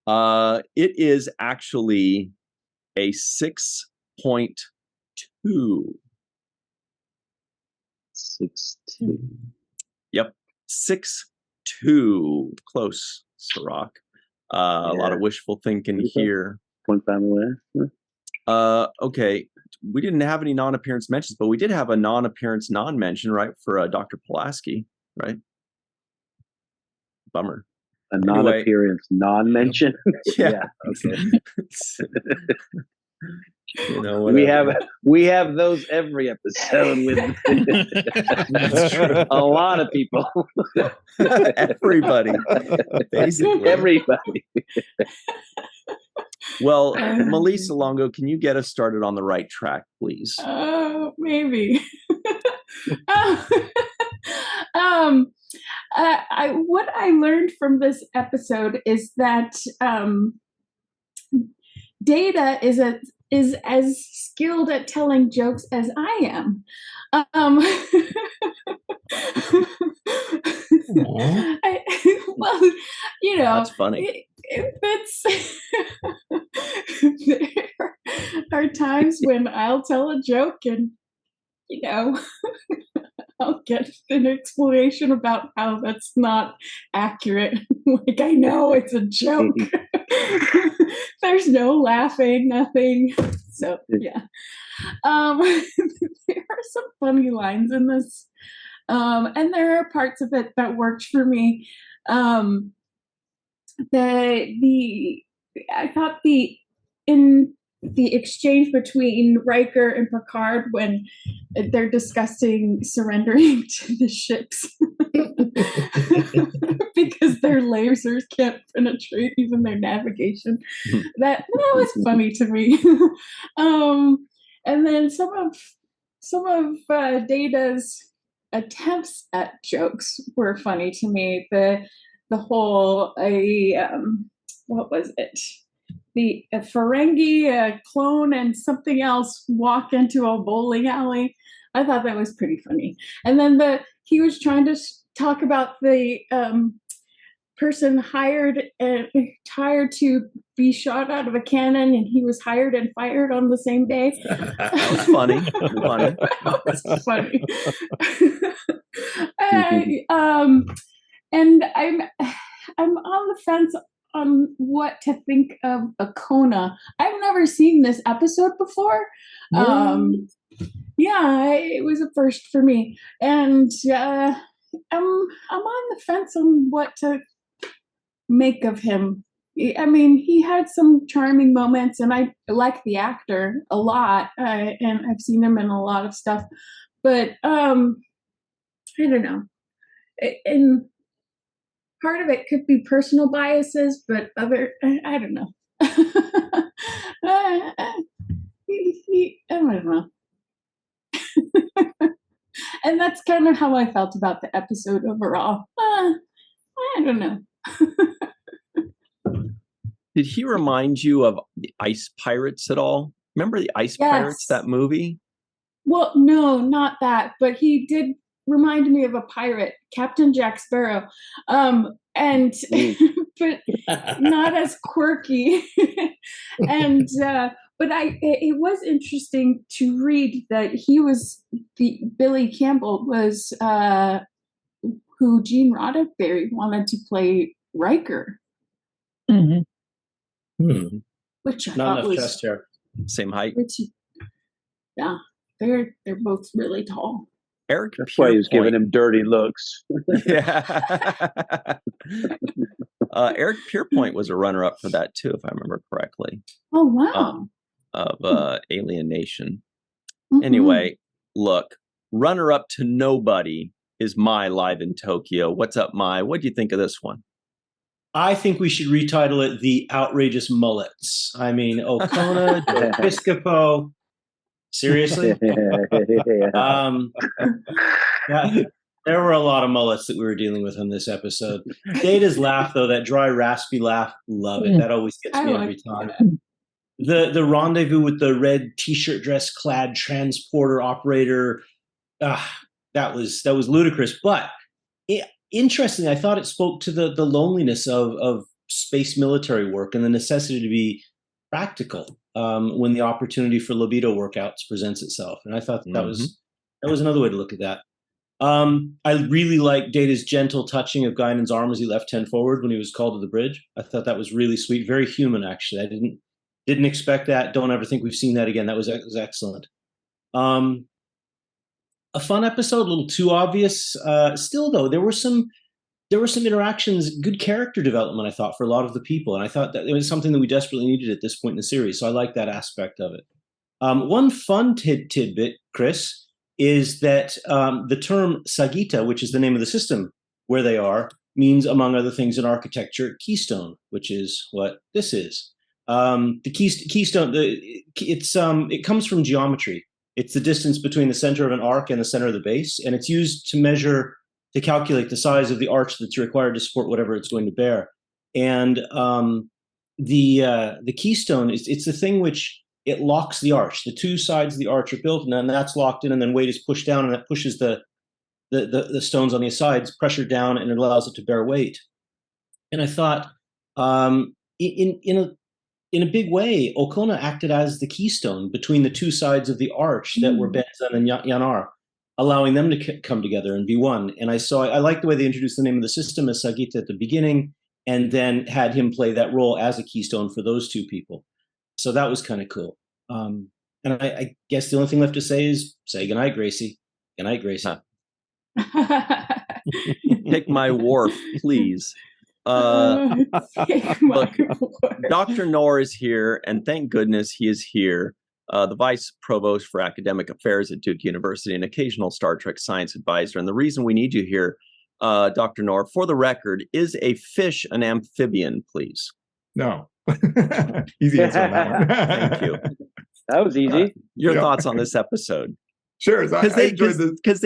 It is actually a 6.2. 6.2. Yep. 6.2. Close, Cirroc. A lot of wishful thinking here. 0.5 away. Okay. We didn't have any non-appearance mentions, but we did have a non-appearance non-mention, right, for Dr. Pulaski, right? Bummer. A non-appearance non-mention. Yeah. Okay. You know, we have those every episode with a lot of people. Everybody, basically. Everybody. Well, Malissa Longo, can you get us started on the right track, please? Maybe. What I learned from this episode is that Data is as skilled at telling jokes as I am. Well, you know, that's funny. There are times when I'll tell a joke and, you know, I'll get an explanation about how that's not accurate. Like, I know it's a joke. There's no laughing, nothing. So, yeah. There are some funny lines in this. And there are parts of it that worked for me. I thought in the exchange between Riker and Picard when they're discussing surrendering to the ships because their lasers can't penetrate even their navigation. That was funny to me. And then some of Data's attempts at jokes were funny to me. The whole what was it? The Ferengi, a clone, and something else walk into a bowling alley. I thought that was pretty funny. And then he was trying to talk about the person hired to be shot out of a cannon, and he was hired and fired on the same day. That was funny. Funny. That was funny. And I'm on the fence on what to think of Okona. I've never seen this episode before. Yeah, it was a first for me, and I'm on the fence on what to make of him. I mean, he had some charming moments, and I like the actor a lot, and I've seen him in a lot of stuff, but I don't know. And part of it could be personal biases, but I don't know. I don't know. And that's kind of how I felt about the episode overall. I don't know. Did he remind you of the Ice Pirates at all? Remember the Ice Pirates, that movie? Well, no, not that, but he did remind me of a pirate, Captain Jack Sparrow, and but not as quirky. And but it was interesting to read that Billy Campbell was who Gene Roddenberry wanted to play Riker. Mm-hmm. Which I not thought enough was chest hair. Same height. Yeah, they're both really tall. Eric, that's why he was giving him dirty looks. Yeah. Eric Pierpoint was a runner-up for that too, if I remember correctly. Oh wow! Of Alien Nation. Mm-hmm. Anyway, look, runner-up to nobody is Mai Live in Tokyo. What's up, Mai? What do you think of this one? I think we should retitle it The Outrageous Mullets. I mean, Okona, Piscopo. Seriously? Yeah. There were a lot of mullets that we were dealing with on this episode. Data's laugh, though, that dry, raspy laugh, love it. That always gets me every time. The rendezvous with the red t-shirt dress clad transporter operator, that was ludicrous. But interestingly, I thought it spoke to the loneliness of space military work and the necessity to be practical when the opportunity for libido workouts presents itself. And I thought that was another way to look at that. I really liked Data's gentle touching of Guinan's arm as he left 10 forward when he was called to the bridge. I thought that was really sweet, very human, actually. I didn't expect that. Don't ever think we've seen that again. That was excellent. A fun episode, a little too obvious. Still, though, there were some interactions, good character development, I thought, for a lot of the people. And I thought that it was something that we desperately needed at this point in the series. So I like that aspect of it. One fun tidbit, Chris, is that the term Sagita, which is the name of the system where they are, means, among other things in architecture, keystone, which is what this is. The keystone, it comes from geometry. It's the distance between the center of an arc and the center of the base, and it's used to calculate the size of the arch that's required to support whatever it's going to bear. And the keystone it's the thing which it locks the arch. The two sides of the arch are built, and then that's locked in, and then weight is pushed down, and that pushes the stones on the sides, pressure down, and it allows it to bear weight. And I thought, in a big way, Okona acted as the keystone between the two sides of the arch that were Benzan and Yanar, allowing them to come together and be one. And I like the way they introduced the name of the system as Sagita at the beginning, and then had him play that role as a keystone for those two people. So that was kind of cool. And I guess the only thing left to say is say goodnight, Gracie. Goodnight, Gracie. Pick my Worf, please. Look, Dr. Noor is here, and thank goodness he is here. The Vice Provost for Academic Affairs at Duke University, an occasional Star Trek science advisor. And the reason we need you here, Dr. Noor, for the record, is a fish an amphibian, please? No. Easy answer on that one. Thank you. That was easy. Your thoughts on this episode? Sure. Because they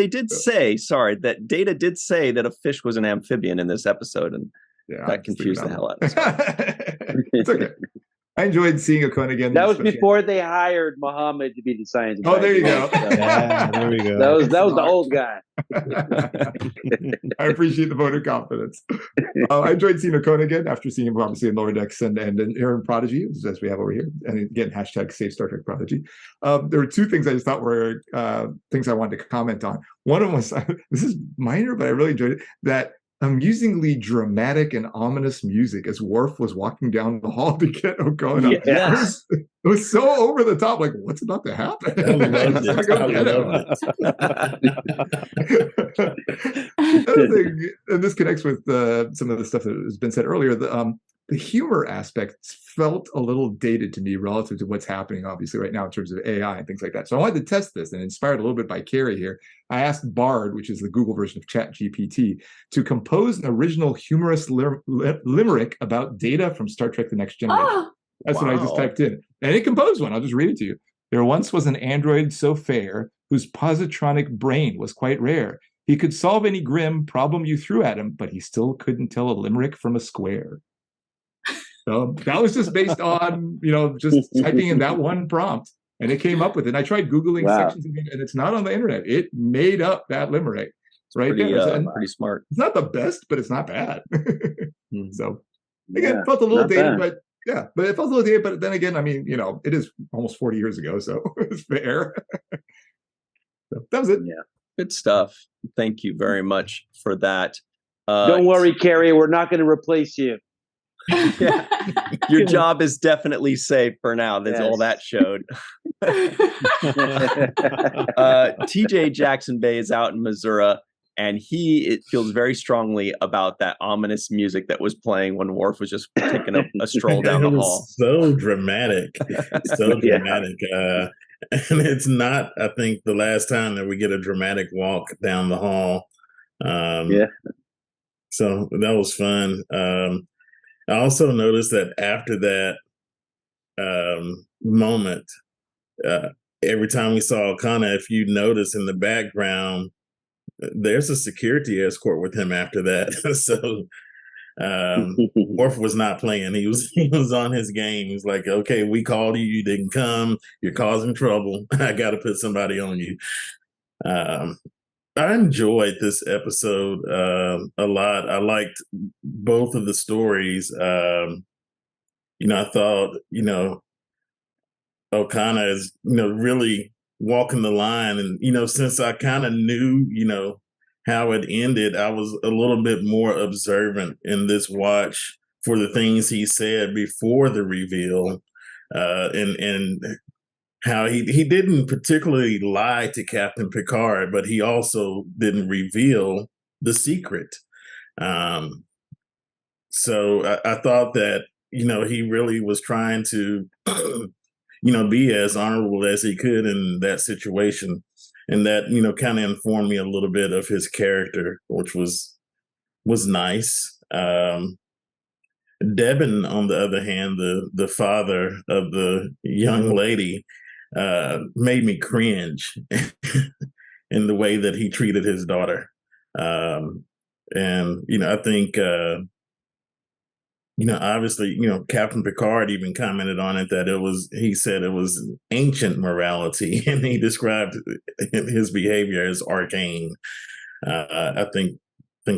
did say, that Data did say that a fish was an amphibian in this episode, and that confused the hell out of us. It's okay. I enjoyed seeing Okona again. That was before they hired Muhammad to be the science advisor. Oh, there you go. Yeah, there we go. That was the old guy. I appreciate the vote of confidence. I enjoyed seeing Okona again after seeing him obviously in Lower Decks and here in Prodigy, as we have over here. And again, hashtag Save Star Trek Prodigy. There were two things I just thought were things I wanted to comment on. One of them was, this is minor, but I really enjoyed it, that amusingly dramatic and ominous music as Worf was walking down the hall to get Okona. Yes. It was so over the top, like, what's about to happen? Another thing, and this connects with some of the stuff that has been said earlier, the humor aspects felt a little dated to me relative to what's happening, obviously, right now in terms of AI and things like that. So I wanted to test this, and inspired a little bit by Carrie here. I asked Bard, which is the Google version of ChatGPT, to compose an original humorous limerick about Data from Star Trek The Next Generation. That's what I just typed in. And it composed one. I'll just read it to you. There once was an android so fair, whose positronic brain was quite rare. He could solve any grim problem you threw at him, but he still couldn't tell a limerick from a square. So that was just based on, just typing in that one prompt, and it came up with it. And I tried Googling sections of it, and it's not on the internet. It made up that limerick right there. Pretty smart. It's not the best, but it's not bad. So again, it felt a little dated, but it felt a little dated. But then again, I mean, it is almost 40 years ago, so it's fair. So that was it. Yeah. Good stuff. Thank you very much for that. Don't worry, Carrie. We're not going to replace you. Yeah. Your job is definitely safe for now. That's all that showed. TJ Jackson Bay is out in Missouri, and it feels very strongly about that ominous music that was playing when Worf was just taking a stroll down the hall. So dramatic. Dramatic. And it's not, I think, the last time that we get a dramatic walk down the hall. So that was fun. I also noticed that after that moment, every time we saw Okona, if you notice in the background, there's a security escort with him after that. So Worf was not playing. He was on his game. He was like, okay, we called you, you didn't come, you're causing trouble. I got to put somebody on you. I enjoyed this episode a lot. I liked both of the stories. I thought, Okona is, really walking the line. And, since I kind of knew, how it ended, I was a little bit more observant in this watch for the things he said before the reveal, and how he didn't particularly lie to Captain Picard, but he also didn't reveal the secret. So I thought that, he really was trying to, be as honorable as he could in that situation. And that, kind of informed me a little bit of his character, which was nice. Devin, on the other hand, the father of the young lady, made me cringe in the way that he treated his daughter. And, I think, obviously, Captain Picard even commented on it that he said it was ancient morality, and he described his behavior as arcane. I think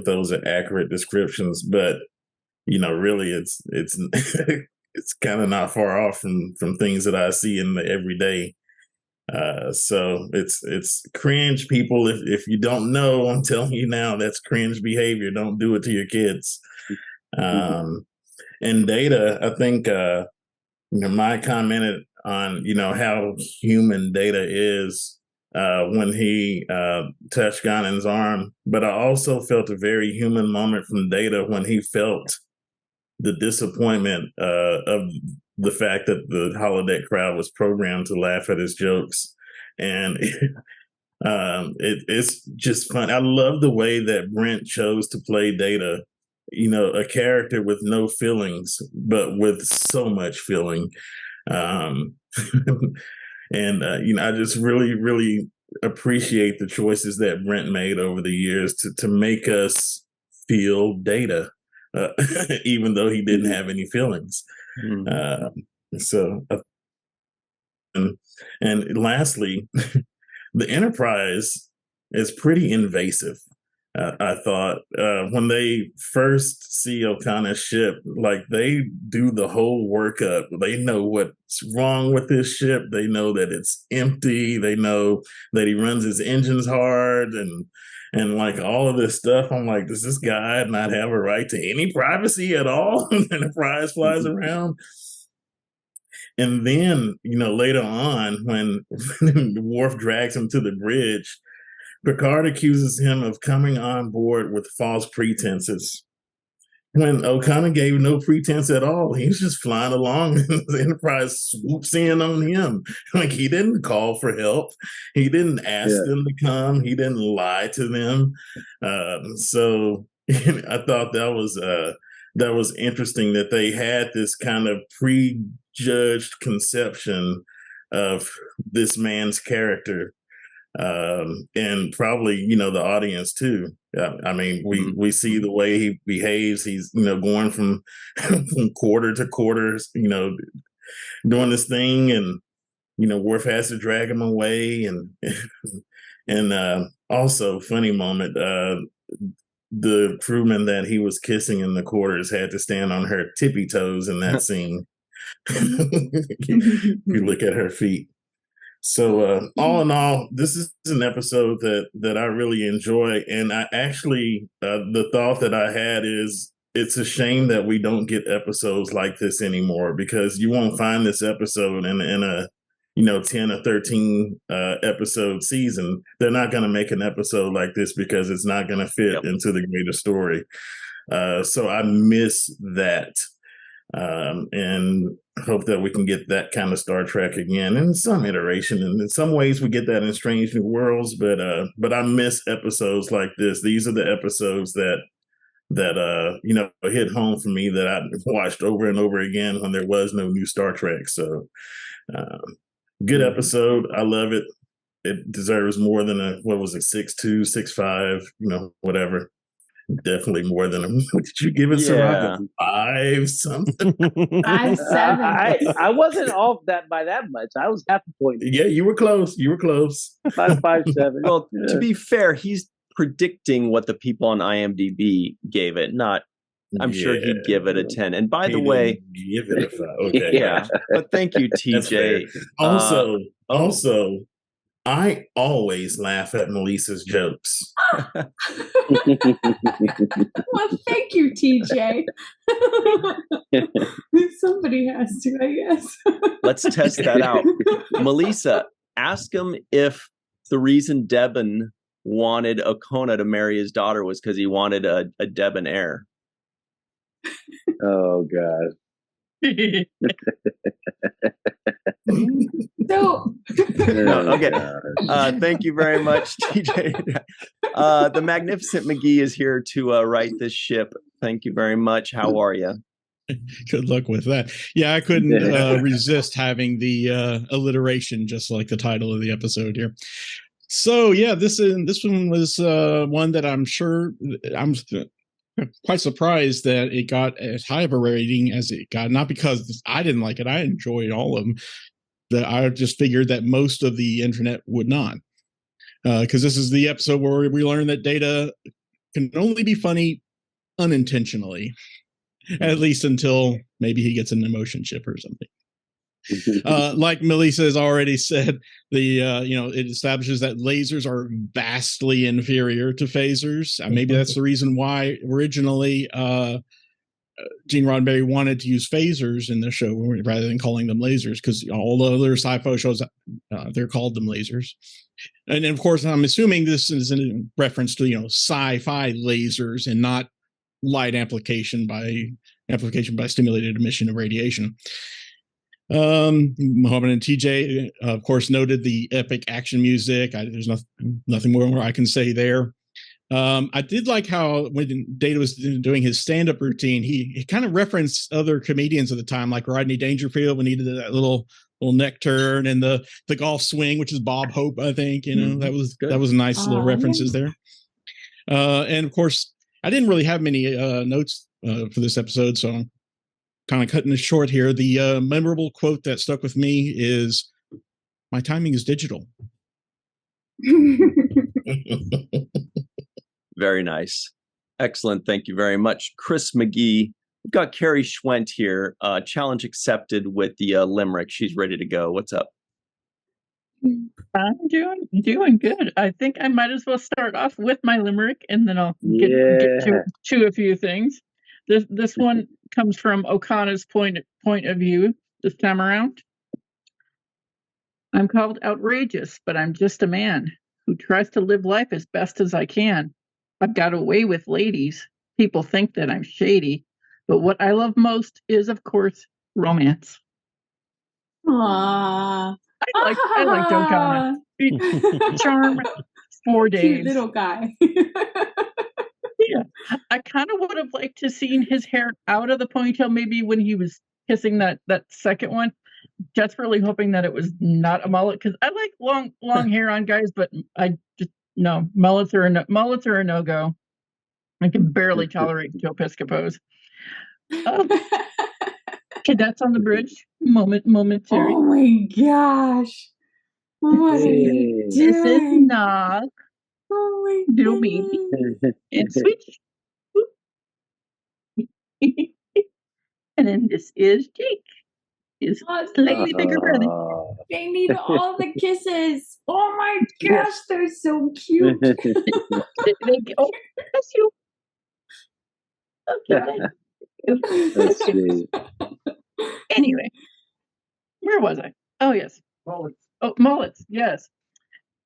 those are accurate descriptions, but really it's it's kind of not far off from things that I see in the everyday. So it's cringe, people. If you don't know, I'm telling you now, that's cringe behavior. Don't do it to your kids. And Data, I think, Mike commented on, how human Data is when he touched Guinan's arm. But I also felt a very human moment from Data when he felt the disappointment of the fact that the holodeck crowd was programmed to laugh at his jokes. And it's just fun. I love the way that Brent chose to play Data, a character with no feelings, but with so much feeling. And, I just really, really appreciate the choices that Brent made over the years to make us feel Data, even though he didn't have any feelings. And lastly, the Enterprise is pretty invasive. I thought when they first see Okona's ship, like they do the whole workup. They know what's wrong with this ship. They know that it's empty. They know that he runs his engines hard and like all of this stuff. I'm like, does this guy not have a right to any privacy at all? Enterprise flies around. And then, later on, when Worf drags him to the bridge, Picard accuses him of coming on board with false pretenses. When Okona gave no pretense at all, he was just flying along and the Enterprise swoops in on him. Like, he didn't call for help. He didn't ask them to come. He didn't lie to them. So I thought that was interesting that they had this kind of prejudged conception of this man's character. And probably, the audience too. I mean, we see the way he behaves. He's, going from quarter to quarter, doing this thing, and Worf has to drag him away, and also funny moment. The crewman that he was kissing in the quarters had to stand on her tippy toes in that scene. You look at her feet. So all in all, this is an episode that I really enjoy. And I actually, the thought that I had is it's a shame that we don't get episodes like this anymore, because you won't find this episode in a 10 or 13 episode season. They're not going to make an episode like this because it's not going to fit into the greater story. So I miss that. And hope that we can get that kind of Star Trek again in some iteration. And in some ways we get that in Strange New Worlds, but I miss episodes like this. These are the episodes that hit home for me, that I watched over and over again when there was no new Star Trek. So good episode. I love it. it deserves more than a, what was it, 6'2", 6'5", whatever. Definitely more than a, what did you give it, Cirroc? 5 something? 5'7". I wasn't off that by that much. I was half a point. Yeah, you were close. 5'7". Well, to be fair, he's predicting what the people on IMDb gave it, not. I'm sure he'd give it a 10. And by the way, give it a 5. Okay, yeah. But thank you, TJ. Also, I always laugh at Melissa's jokes. Well, thank you, TJ. Somebody has to, I guess. Let's test that out. Melissa, ask him if the reason Devon wanted Okona to marry his daughter was because he wanted a debonair. Oh, God. So, okay. Thank you very much, TJ. The magnificent McGee is here to right this ship. Thank you very much. How are you? Good luck with that. Yeah, I couldn't resist having the alliteration, just like the title of the episode here. So yeah, this one was one that I'm quite surprised that it got as high of a rating as it got. Not because I didn't like it; I enjoyed all of them. That I just figured that most of the internet would not, because this is the episode where we learn that Data can only be funny unintentionally, at least until maybe he gets an emotion chip or something. Like Melissa has already said, it establishes that lasers are vastly inferior to phasers. Maybe that's the reason why originally Gene Roddenberry wanted to use phasers in the show rather than calling them lasers, because all the other sci-fi shows they're called them lasers. And of course, I'm assuming this is in reference to sci-fi lasers and not light amplification by stimulated emission of radiation. Mohammed and TJ, of course, noted the epic action music. There's nothing more I can say there. I did like how when Data was doing his stand-up routine, he kind of referenced other comedians at the time, like Rodney Dangerfield when he did that little neck turn, and the golf swing, which is Bob Hope, I think. That was nice little references there. And of course, I didn't really have many notes for this episode, so I'm kind of cutting it short here. The memorable quote that stuck with me is, "My timing is digital." Very nice. Excellent. Thank you very much. Chris McGee. We've got Carrie Schwent here. Challenge accepted with the limerick. She's ready to go. What's up? I'm doing good. I think I might as well start off with my limerick, and then I'll get to a few things. This one comes from Okona's point of view this time around. I'm called outrageous, but I'm just a man who tries to live life as best as I can. I've got away with ladies. People think that I'm shady, but what I love most is, of course, romance. Aww. I like Okona. Charm 4 days. Cute little guy. Yeah, I kind of would have liked to seen his hair out of the ponytail, maybe when he was kissing that second one. Desperately hoping that it was not a mullet, because I like long hair on guys, but I just no mullets are a no go. I can barely tolerate Joe Piscopo's. Cadets on the bridge. Momentary. Oh my gosh! What are you doing? This is Nog. Oh my little baby. And switch. And then this is Jake. His slightly bigger brother. They need all the kisses. Oh my gosh, they're so cute. Bless you. Okay. That's sweet. Anyway, where was I? Oh yes, mullets. Oh, mullets. Yes,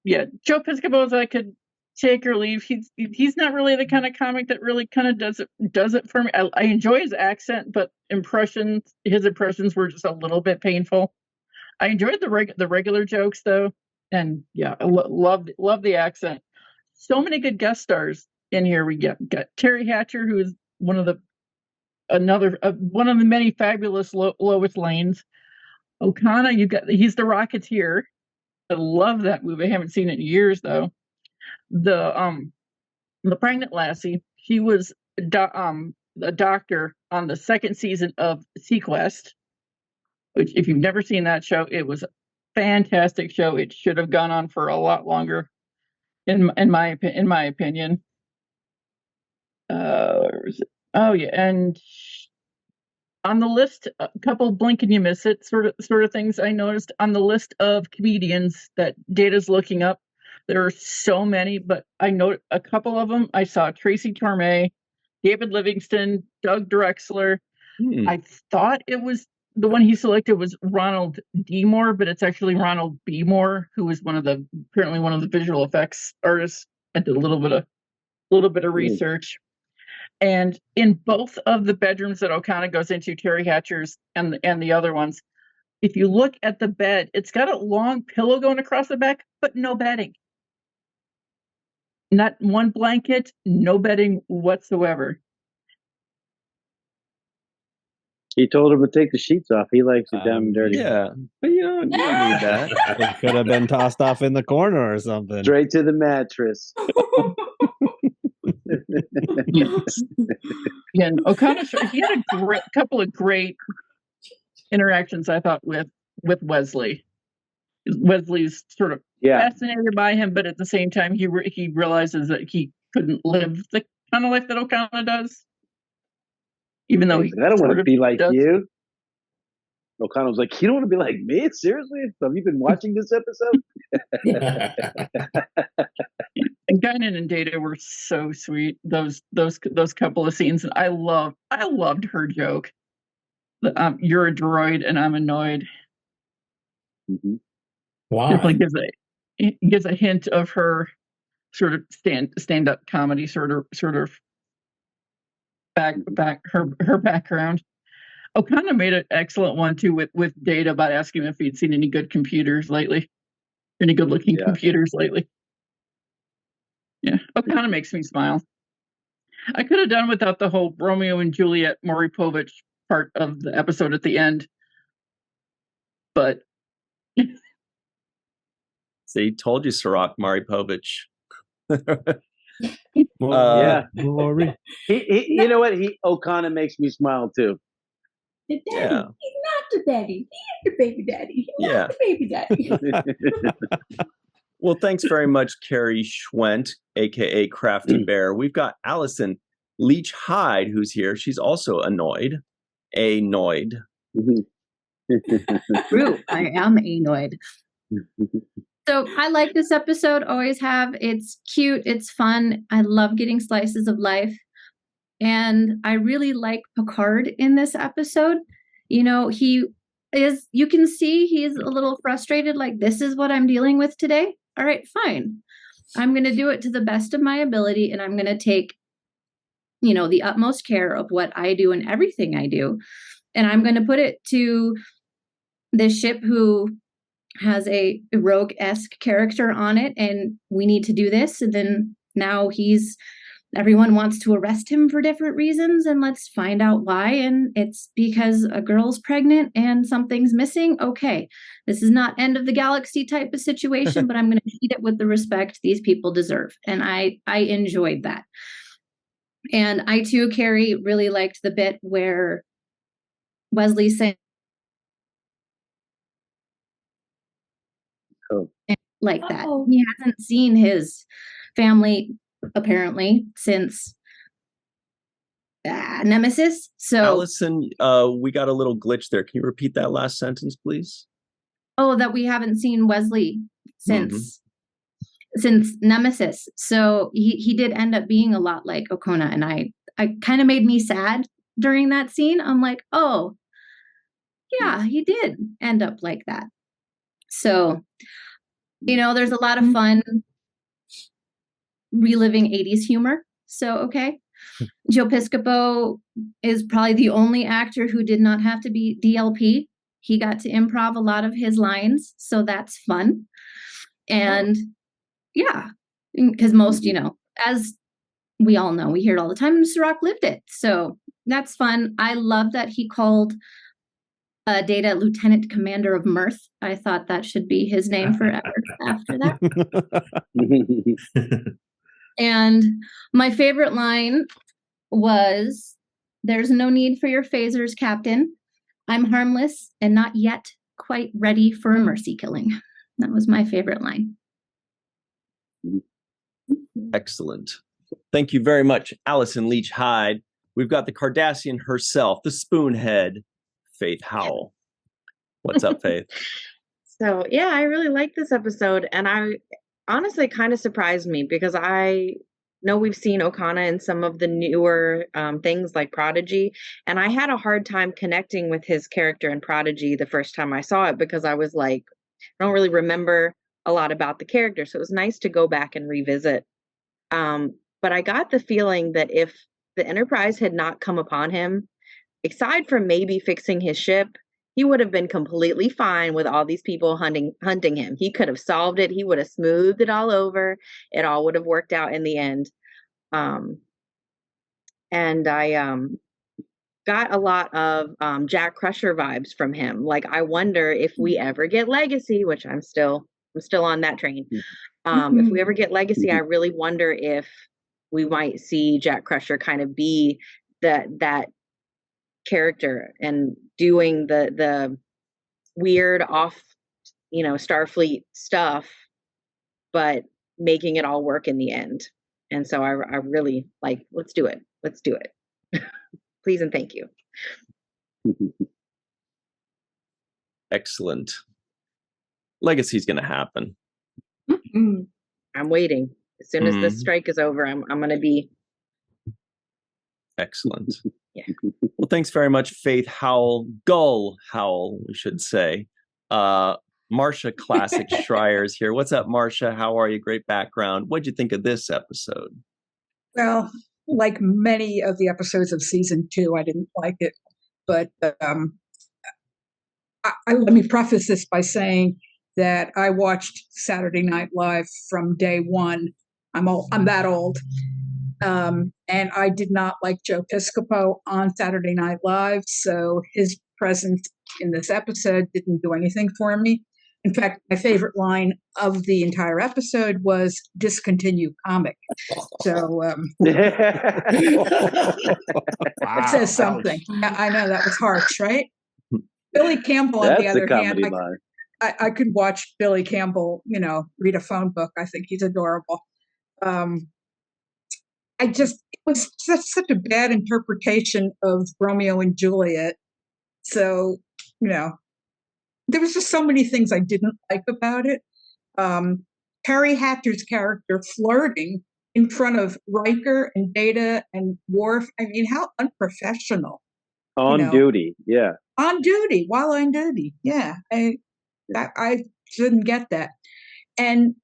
yeah. Joe Piscopo's I could take or leave. He's not really the kind of comic that really kind of does it for me. I enjoy his accent, but his impressions were just a little bit painful. I enjoyed the regular jokes though, and yeah, I loved the accent. So many good guest stars in here. We got Terry Hatcher, who is one of the many fabulous Lois Lanes. Okona, he's the Rocketeer. love that movie. I haven't seen it in years though. The pregnant lassie, she was a doctor on the second season of Sequest, which if you've never seen that show, it was a fantastic show. It should have gone on for a lot longer, in my opinion. Where was it? Oh yeah, and on the list, a couple blink and you miss it sort of things I noticed on the list of comedians that Data's looking up. There are so many, but I know a couple of them. I saw Tracy Torme, David Livingston, Doug Drexler. I thought it was the one he selected was Ronald D. Moore, but it's actually Ronald B. Moore, who was apparently one of the visual effects artists. I did a little bit of research. And in both of the bedrooms that Okona goes into, Terry Hatcher's and the other ones, if you look at the bed, it's got a long pillow going across the back, but no bedding. Not one blanket, no bedding whatsoever. He told him to take the sheets off. He likes it down and dirty. Yeah, but you don't need that. It could have been tossed off in the corner or something. Straight to the mattress. Yes. Yeah, and Okona, he had a couple of great interactions, I thought, with Wesley. Wesley's sort of fascinated by him, but at the same time, he realizes that he couldn't live the kind of life that Okona does. Even though I don't want to be like you. Okona was like, you don't want to be like me? Seriously? Have you been watching this episode? And Guinan and Data were so sweet. Those couple of scenes, and I loved her joke. You're a droid and I'm annoyed. Mm-hmm. Why? Definitely gives a hint of her sort of stand up comedy sort of back her background. Okona made an excellent one too with Data about asking him if he'd seen any good computers lately, any good looking computers lately. Yeah, Okona makes me smile. I could have done without the whole Romeo and Juliet Maury Povich part of the episode at the end, but see, told you, Cirroc, Maury Povich. Yeah, you know what? Okona makes me smile too. The daddy. He's not the daddy. He's the baby daddy. He's not the baby daddy. Well, thanks very much, Carrie Schwent, aka Crafty Bear. We've got Allison Leach Hyde, who's here. She's also annoyed. Annoyed. True, I am annoyed. So I like this episode, always have. It's cute, it's fun. I love getting slices of life. And I really like Picard in this episode. You know, you can see he's a little frustrated, like, this is what I'm dealing with today. All right, fine. I'm going to do it to the best of my ability, and I'm going to take, the utmost care of what I do and everything I do. And I'm going to put it to this ship who has a rogue-esque character on it, and we need to do this. And then now everyone wants to arrest him for different reasons, and let's find out why. And it's because a girl's pregnant and something's missing. Okay, this is not end of the galaxy type of situation, but I'm going to treat it with the respect these people deserve. And I enjoyed that. And I too, Carrie, really liked the bit where Wesley saying like that. He hasn't seen his family apparently since Nemesis. So Allison, we got a little glitch there. Can you repeat that last sentence, please? Oh, that we haven't seen Wesley since Nemesis. So he did end up being a lot like Okona, and I kind of made me sad during that scene. I'm like, oh yeah, he did end up like that. So there's a lot of fun reliving 80s humor. So, okay. Joe Piscopo is probably the only actor who did not have to be DLP. He got to improv a lot of his lines. So that's fun. And yeah, because most, as we all know, we hear it all the time, Cirroc lived it. So that's fun. I love that he called Data Lieutenant Commander of Mirth. I thought that should be his name forever after that. And my favorite line was, "There's no need for your phasers, Captain. I'm harmless and not yet quite ready for a mercy killing." That was my favorite line. Excellent. Thank you very much, Allison Leach Hyde. We've got the Cardassian herself, the Spoonhead, Faith Howell. What's up, Faith? So, yeah, I really like this episode. And I honestly kind of surprised me because I know we've seen Okona in some of the newer things like Prodigy. And I had a hard time connecting with his character in Prodigy the first time I saw it because I was like, I don't really remember a lot about the character. So it was nice to go back and revisit. But I got the feeling that if the Enterprise had not come upon him, aside from maybe fixing his ship, he would have been completely fine with all these people hunting him. He could have solved it. He would have smoothed it all over. It all would have worked out in the end. And I got a lot of Jack Crusher vibes from him. Like, I wonder if we ever get Legacy, which I'm still on that train. If we ever get Legacy, I really wonder if we might see Jack Crusher kind of be that character and doing the weird off, Starfleet stuff, but making it all work in the end. And so I really like, let's do it. Please and thank you. Excellent. Legacy's going to happen. I'm waiting. As soon as this strike is over, I'm going to be. Excellent. Yeah. Well, thanks very much, Faith Howell. Gull Howell, we should say. Marcia Classic Schreier's here. What's up, Marcia? How are you? Great background. What'd you think of this episode? Well, like many of the episodes of season 2, I didn't like it. But let me preface this by saying that I watched Saturday Night Live from day one. I'm that old. And I did not like Joe Piscopo on Saturday Night Live, so his presence in this episode didn't do anything for me. In fact, my favorite line of the entire episode was "discontinue comic." So it says something. Yeah, I know that was harsh, right? Billy Campbell, on the other hand, I could watch Billy Campbell, read a phone book. I think he's adorable. It was such a bad interpretation of Romeo and Juliet. So, there was just so many things I didn't like about it. Terry Hatcher's character flirting in front of Riker and Data and Worf. I mean, how unprofessional. On duty, yeah. On duty, while on duty, yeah. I didn't get that. And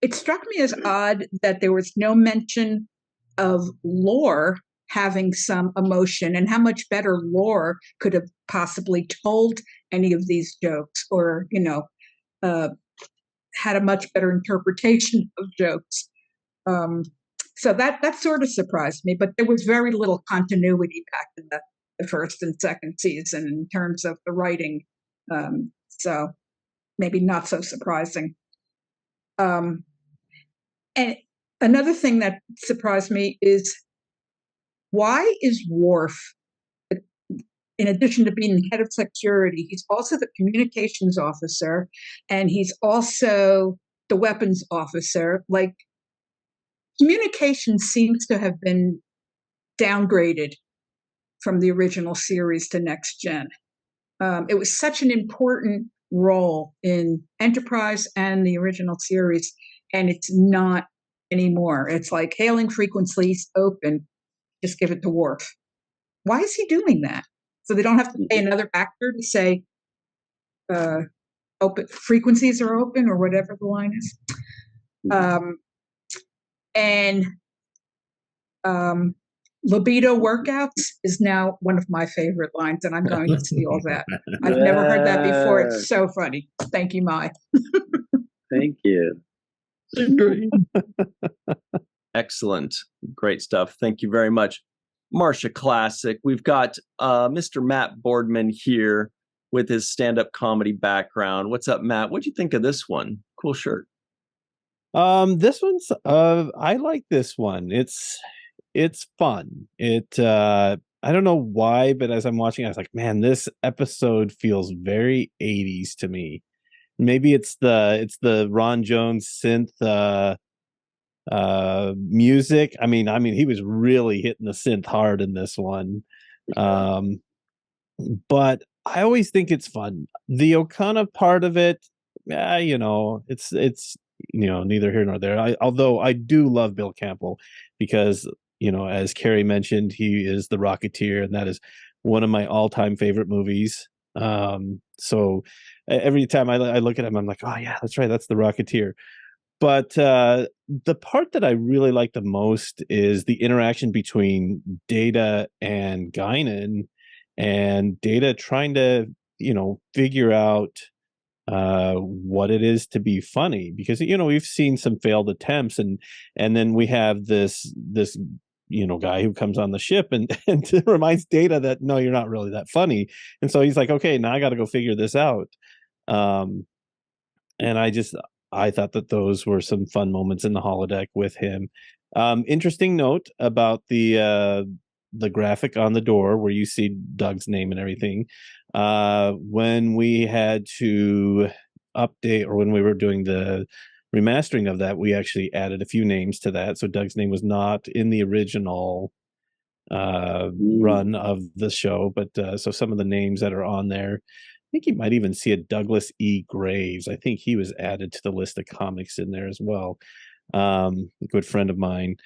it struck me as odd that there was no mention of Lore having some emotion and how much better Lore could have possibly told any of these jokes or, had a much better interpretation of jokes. So that sort of surprised me, but there was very little continuity back in the first and second season in terms of the writing. So maybe not so surprising. And another thing that surprised me is, why is Worf, in addition to being head of security, he's also the communications officer and he's also the weapons officer? Like, communication seems to have been downgraded from the original series to Next Gen. It was such an important role in Enterprise and the original series, and it's not anymore. It's like hailing frequencies open, just give it to Worf. Why is he doing that? So they don't have to pay another actor to say open frequencies are open or whatever the line is. Libido workouts is now one of my favorite lines, and I'm going to steal that. I've never heard that before. It's so funny. Thank you, Mai. Thank you. Excellent. Great stuff. Thank you very much. Marcia Classic. We've got Mr. Matt Boardman here with his stand-up comedy background. What's up, Matt? What'd you think of this one? Cool shirt. This one's I like this one. It's fun. I don't know why, but as I'm watching, I was like, man, this episode feels very 80s to me. Maybe it's the Ron Jones synth music. I mean he was really hitting the synth hard in this one. But I always think it's fun. The Okona part of it, it's neither here nor there. Although I do love Bill Campbell because, as Carrie mentioned, he is the Rocketeer, and that is one of my all-time favorite movies. So every time I look at him, I'm like, oh yeah, that's right, that's the Rocketeer. But the part that I really like the most is the interaction between Data and Guinan, and Data trying to, figure out what it is to be funny, because we've seen some failed attempts, and then we have this guy who comes on the ship and reminds Data that no, you're not really that funny, and so he's like, okay, now I got to go figure this out. And I thought that those were some fun moments in the holodeck with him. Interesting note about the graphic on the door where you see Doug's name and everything. When we had to update, or when we were doing the remastering of that, we actually added a few names to that. So Doug's name was not in the original run of the show, but so some of the names that are on there, I think you might even see a Douglas E. Graves. I think he was added to the list of comics in there as well. A good friend of mine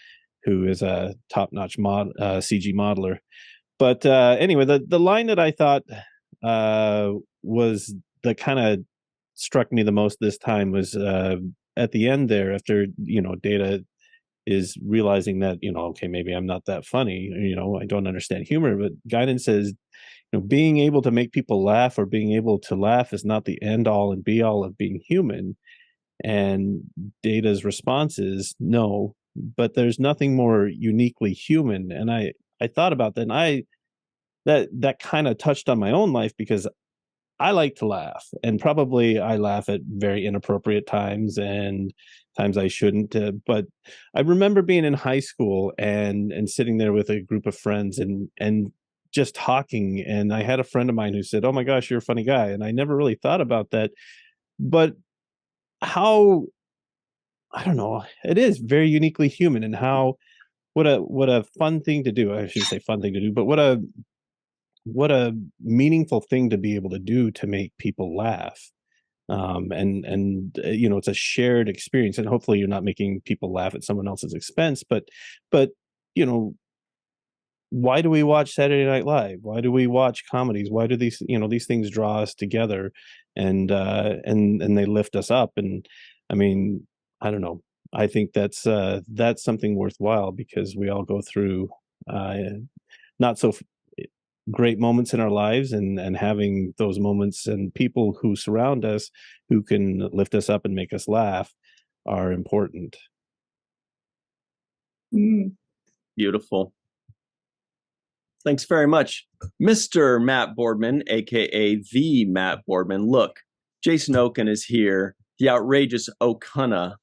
who is a top-notch CG modeler. But anyway, the line that I thought was the kind of struck me the most this time was at the end there, after Data is realizing that okay, maybe I'm not that funny, I don't understand humor, but Guinan says, being able to make people laugh, or being able to laugh, is not the end all and be all of being human. And Data's response is no, but there's nothing more uniquely human. And I thought about that, and that kind of touched on my own life, because I like to laugh, and probably I laugh at very inappropriate times and times I shouldn't. But I remember being in high school and sitting there with a group of friends and just talking. And I had a friend of mine who said, "Oh my gosh, you're a funny guy." And I never really thought about that, but how, I don't know, it is very uniquely human, and how what a fun thing to do. I should say fun thing to do, but what a meaningful thing to be able to do to make people laugh. And it's a shared experience, and hopefully you're not making people laugh at someone else's expense, but why do we watch Saturday Night Live? Why do we watch comedies? Why do these things draw us together, and they lift us up? And I mean, I don't know. I think that's something worthwhile, because we all go through not so great moments in our lives, and having those moments and people who surround us who can lift us up and make us laugh are important. Beautiful. Thanks very much, Mr. Matt Boardman, aka the Matt Boardman. Look, Jason Okon is here, the Outrageous Okona.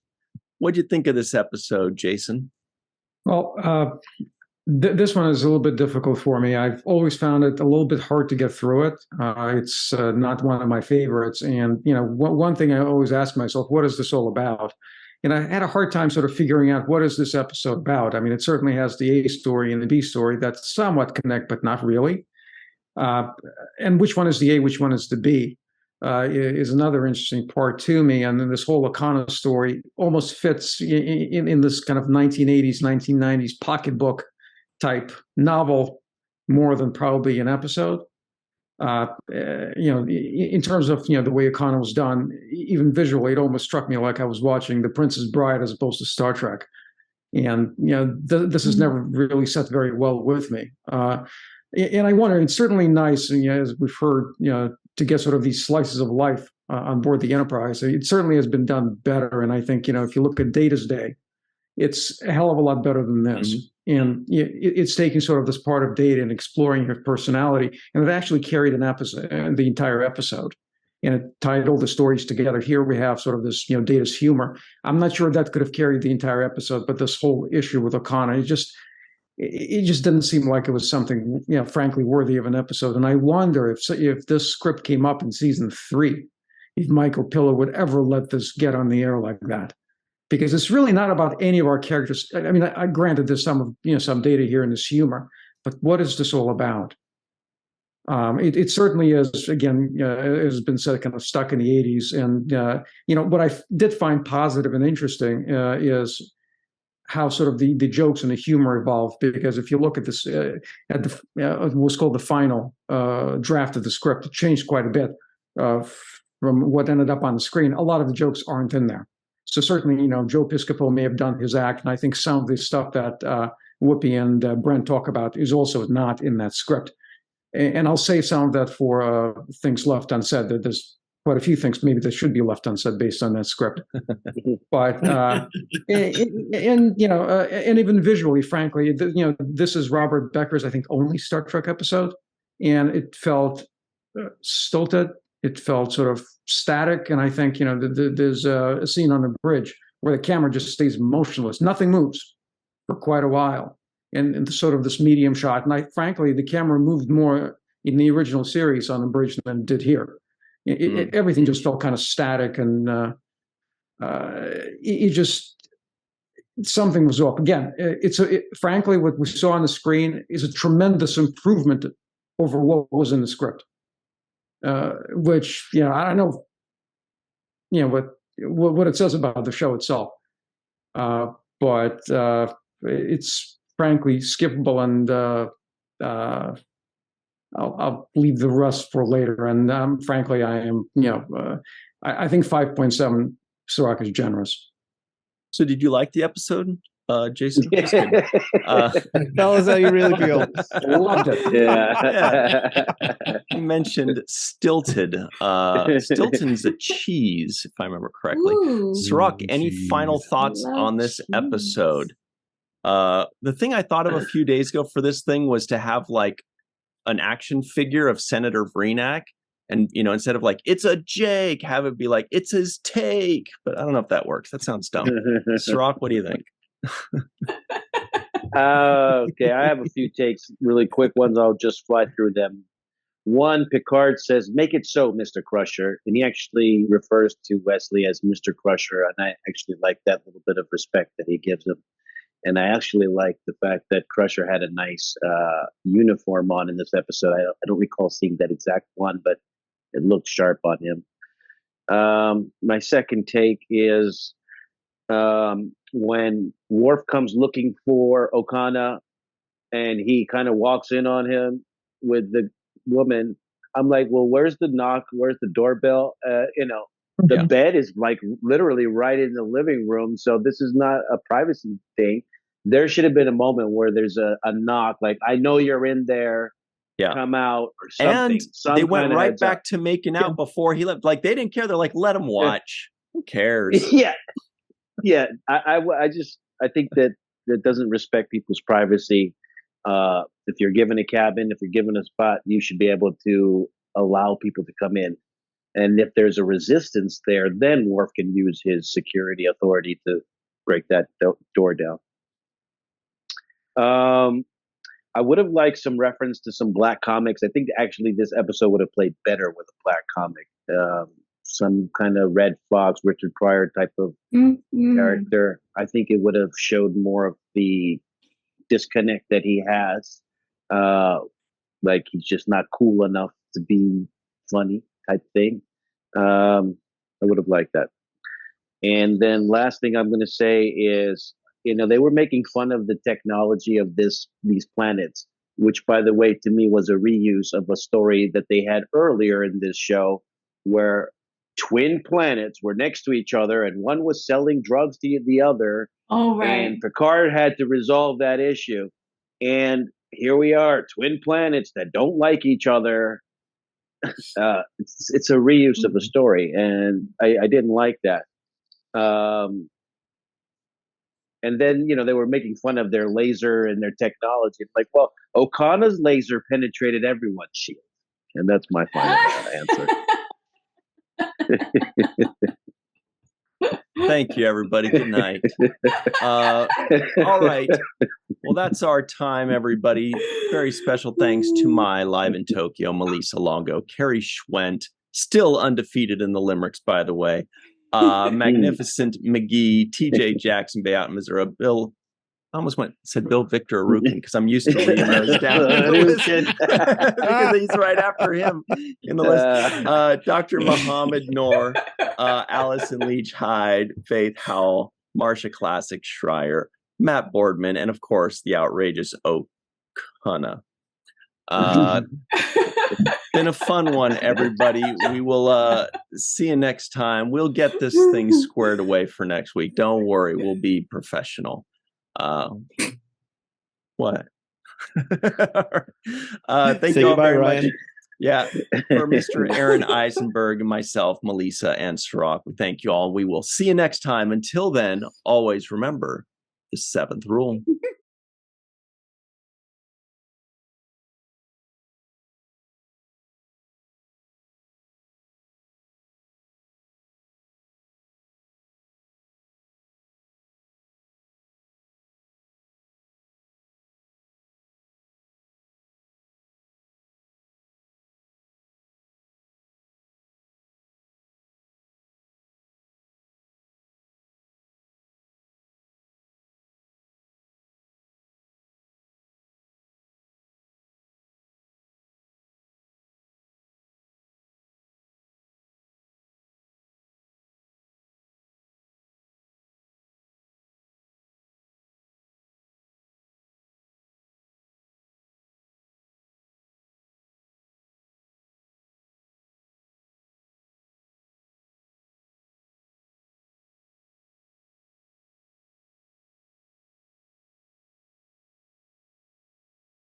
What'd you think of this episode, Jason? Well, this one is a little bit difficult for me. I've always found it a little bit hard to get through it. It's not one of my favorites. And, one thing I always ask myself, what is this all about? And I had a hard time sort of figuring out, what is this episode about? I mean, it certainly has the A story and the B story that somewhat connect, but not really. And which one is the A, which one is the B, is another interesting part to me. And then this whole Okona story almost fits in this kind of 1980s, 1990s pocketbook type novel more than probably an episode. In terms of the way Okona was done, even visually, it almost struck me like I was watching The Princess Bride as opposed to Star Trek. And this has never really set very well with me. And I wonder, it's certainly nice, as we've heard, to get sort of these slices of life on board the Enterprise. It certainly has been done better. And I think if you look at Data's Day, it's a hell of a lot better than this. And it's taking sort of this part of Data and exploring her personality, and it actually carried an episode, the entire episode, and it tied all the stories together. Here we have sort of this, Data's humor. I'm not sure that could have carried the entire episode, but this whole issue with Okona, it just didn't seem like it was something, frankly, worthy of an episode. And I wonder if this script came up in season 3, if Michael Piller would ever let this get on the air like that. Because it's really not about any of our characters. I mean, I granted there's some Data here in this humor, but what is this all about? It certainly is, again, has been said, kind of stuck in the 80s. And, what I did find positive and interesting is how sort of the jokes and the humor evolved. Because if you look at this, at what's called the final draft of the script, it changed quite a bit from what ended up on the screen. A lot of the jokes aren't in there. So certainly, Joe Piscopo may have done his act, and I think some of the stuff that Whoopi and Brent talk about is also not in that script. And I'll save some of that for things left unsaid. There's quite a few things maybe that should be left unsaid based on that script. But and even visually, frankly, this is Robert Becker's, I think, only Star Trek episode, and it felt stilted. It felt sort of static, and I think there's a scene on the bridge where the camera just stays motionless, nothing moves for quite a while, and sort of this medium shot. And frankly, the camera moved more in the original series on the bridge than it did here. Everything just felt kind of static, and it just something was off. Again, frankly, what we saw on the screen is a tremendous improvement over what was in the script. Which, I don't know, what it says about the show itself. But it's frankly skippable, and I'll leave the rest for later. And frankly, I am, I think 5.7 Cirroc is generous. So did you like the episode, Jason? Tell us how you really feel. Loved it. Yeah. You mentioned stilted. Stilton's a cheese, if I remember correctly. Cirroc, any final thoughts on this episode? The thing I thought of a few days ago for this thing was to have like an action figure of Senator Vreenak. And, instead of like, it's a Jake, have it be like, it's his take. But I don't know if that works. That sounds dumb. Cirroc, what do you think? Okay, I have a few takes, really quick ones. I'll just fly through them. One, Picard says, "Make it so, Mr. Crusher," and he actually refers to Wesley as Mr. Crusher, and I actually like that little bit of respect that he gives him. And I actually like the fact that Crusher had a nice uniform on in this episode. I don't recall seeing that exact one, but it looked sharp on him. My second take is when Worf comes looking for Okona and he kind of walks in on him with the woman, I'm like, well, where's the knock? Where's the doorbell? The bed is like literally right in the living room. So this is not a privacy thing. There should have been a moment where there's a knock, like, I know you're in there. Yeah. Come out or something. And they went right back to making out before he left. Like, they didn't care. They're like, let him watch. Who cares? Yeah. Yeah. I think that doesn't respect people's privacy. If you're given a cabin, if you're given a spot, you should be able to allow people to come in. And if there's a resistance there, then Worf can use his security authority to break that door down. I would have liked some reference to some black comics. I think actually this episode would have played better with a black comic. Some kind of Red Fox, Richard Pryor type of character. I think it would have showed more of the disconnect that he has. Like he's just not cool enough to be funny type thing. I would have liked that. And then last thing I'm going to say is, they were making fun of the technology of these planets, which, by the way, to me was a reuse of a story that they had earlier in this show where twin planets were next to each other and one was selling drugs to the other. Oh, right. And Picard had to resolve that issue. And here we are, twin planets that don't like each other. It's a reuse of a story, and I didn't like that. And then, they were making fun of their laser and their technology. It's like, well, Okona's laser penetrated everyone's shield. And that's my final answer. Thank you, everybody. Good night. All right. Well, that's our time, everybody. Very special thanks to my live in Tokyo, Malissa Longo, Carrie Schwent, still undefeated in the limericks, by the way. Magnificent McGee, TJ Jackson, Bay out in Missouri, Bill. I almost said Bill Victor Arukin because I'm used to reading those down because he's right after him in the list. Dr. Muhammad Noor, Allison Leach Hyde, Faith Howell, Marsha Classic Schreier, Matt Boardman, and of course the outrageous Okona. Been a fun one, everybody. We will see you next time. We'll get this thing squared away for next week. Don't worry, we'll be professional. What? Thank you all very much. Yeah, for Mr. Aaron Eisenberg and myself, Malissa and Cirroc, we thank you all. We will see you next time. Until then, always remember the 7th rule.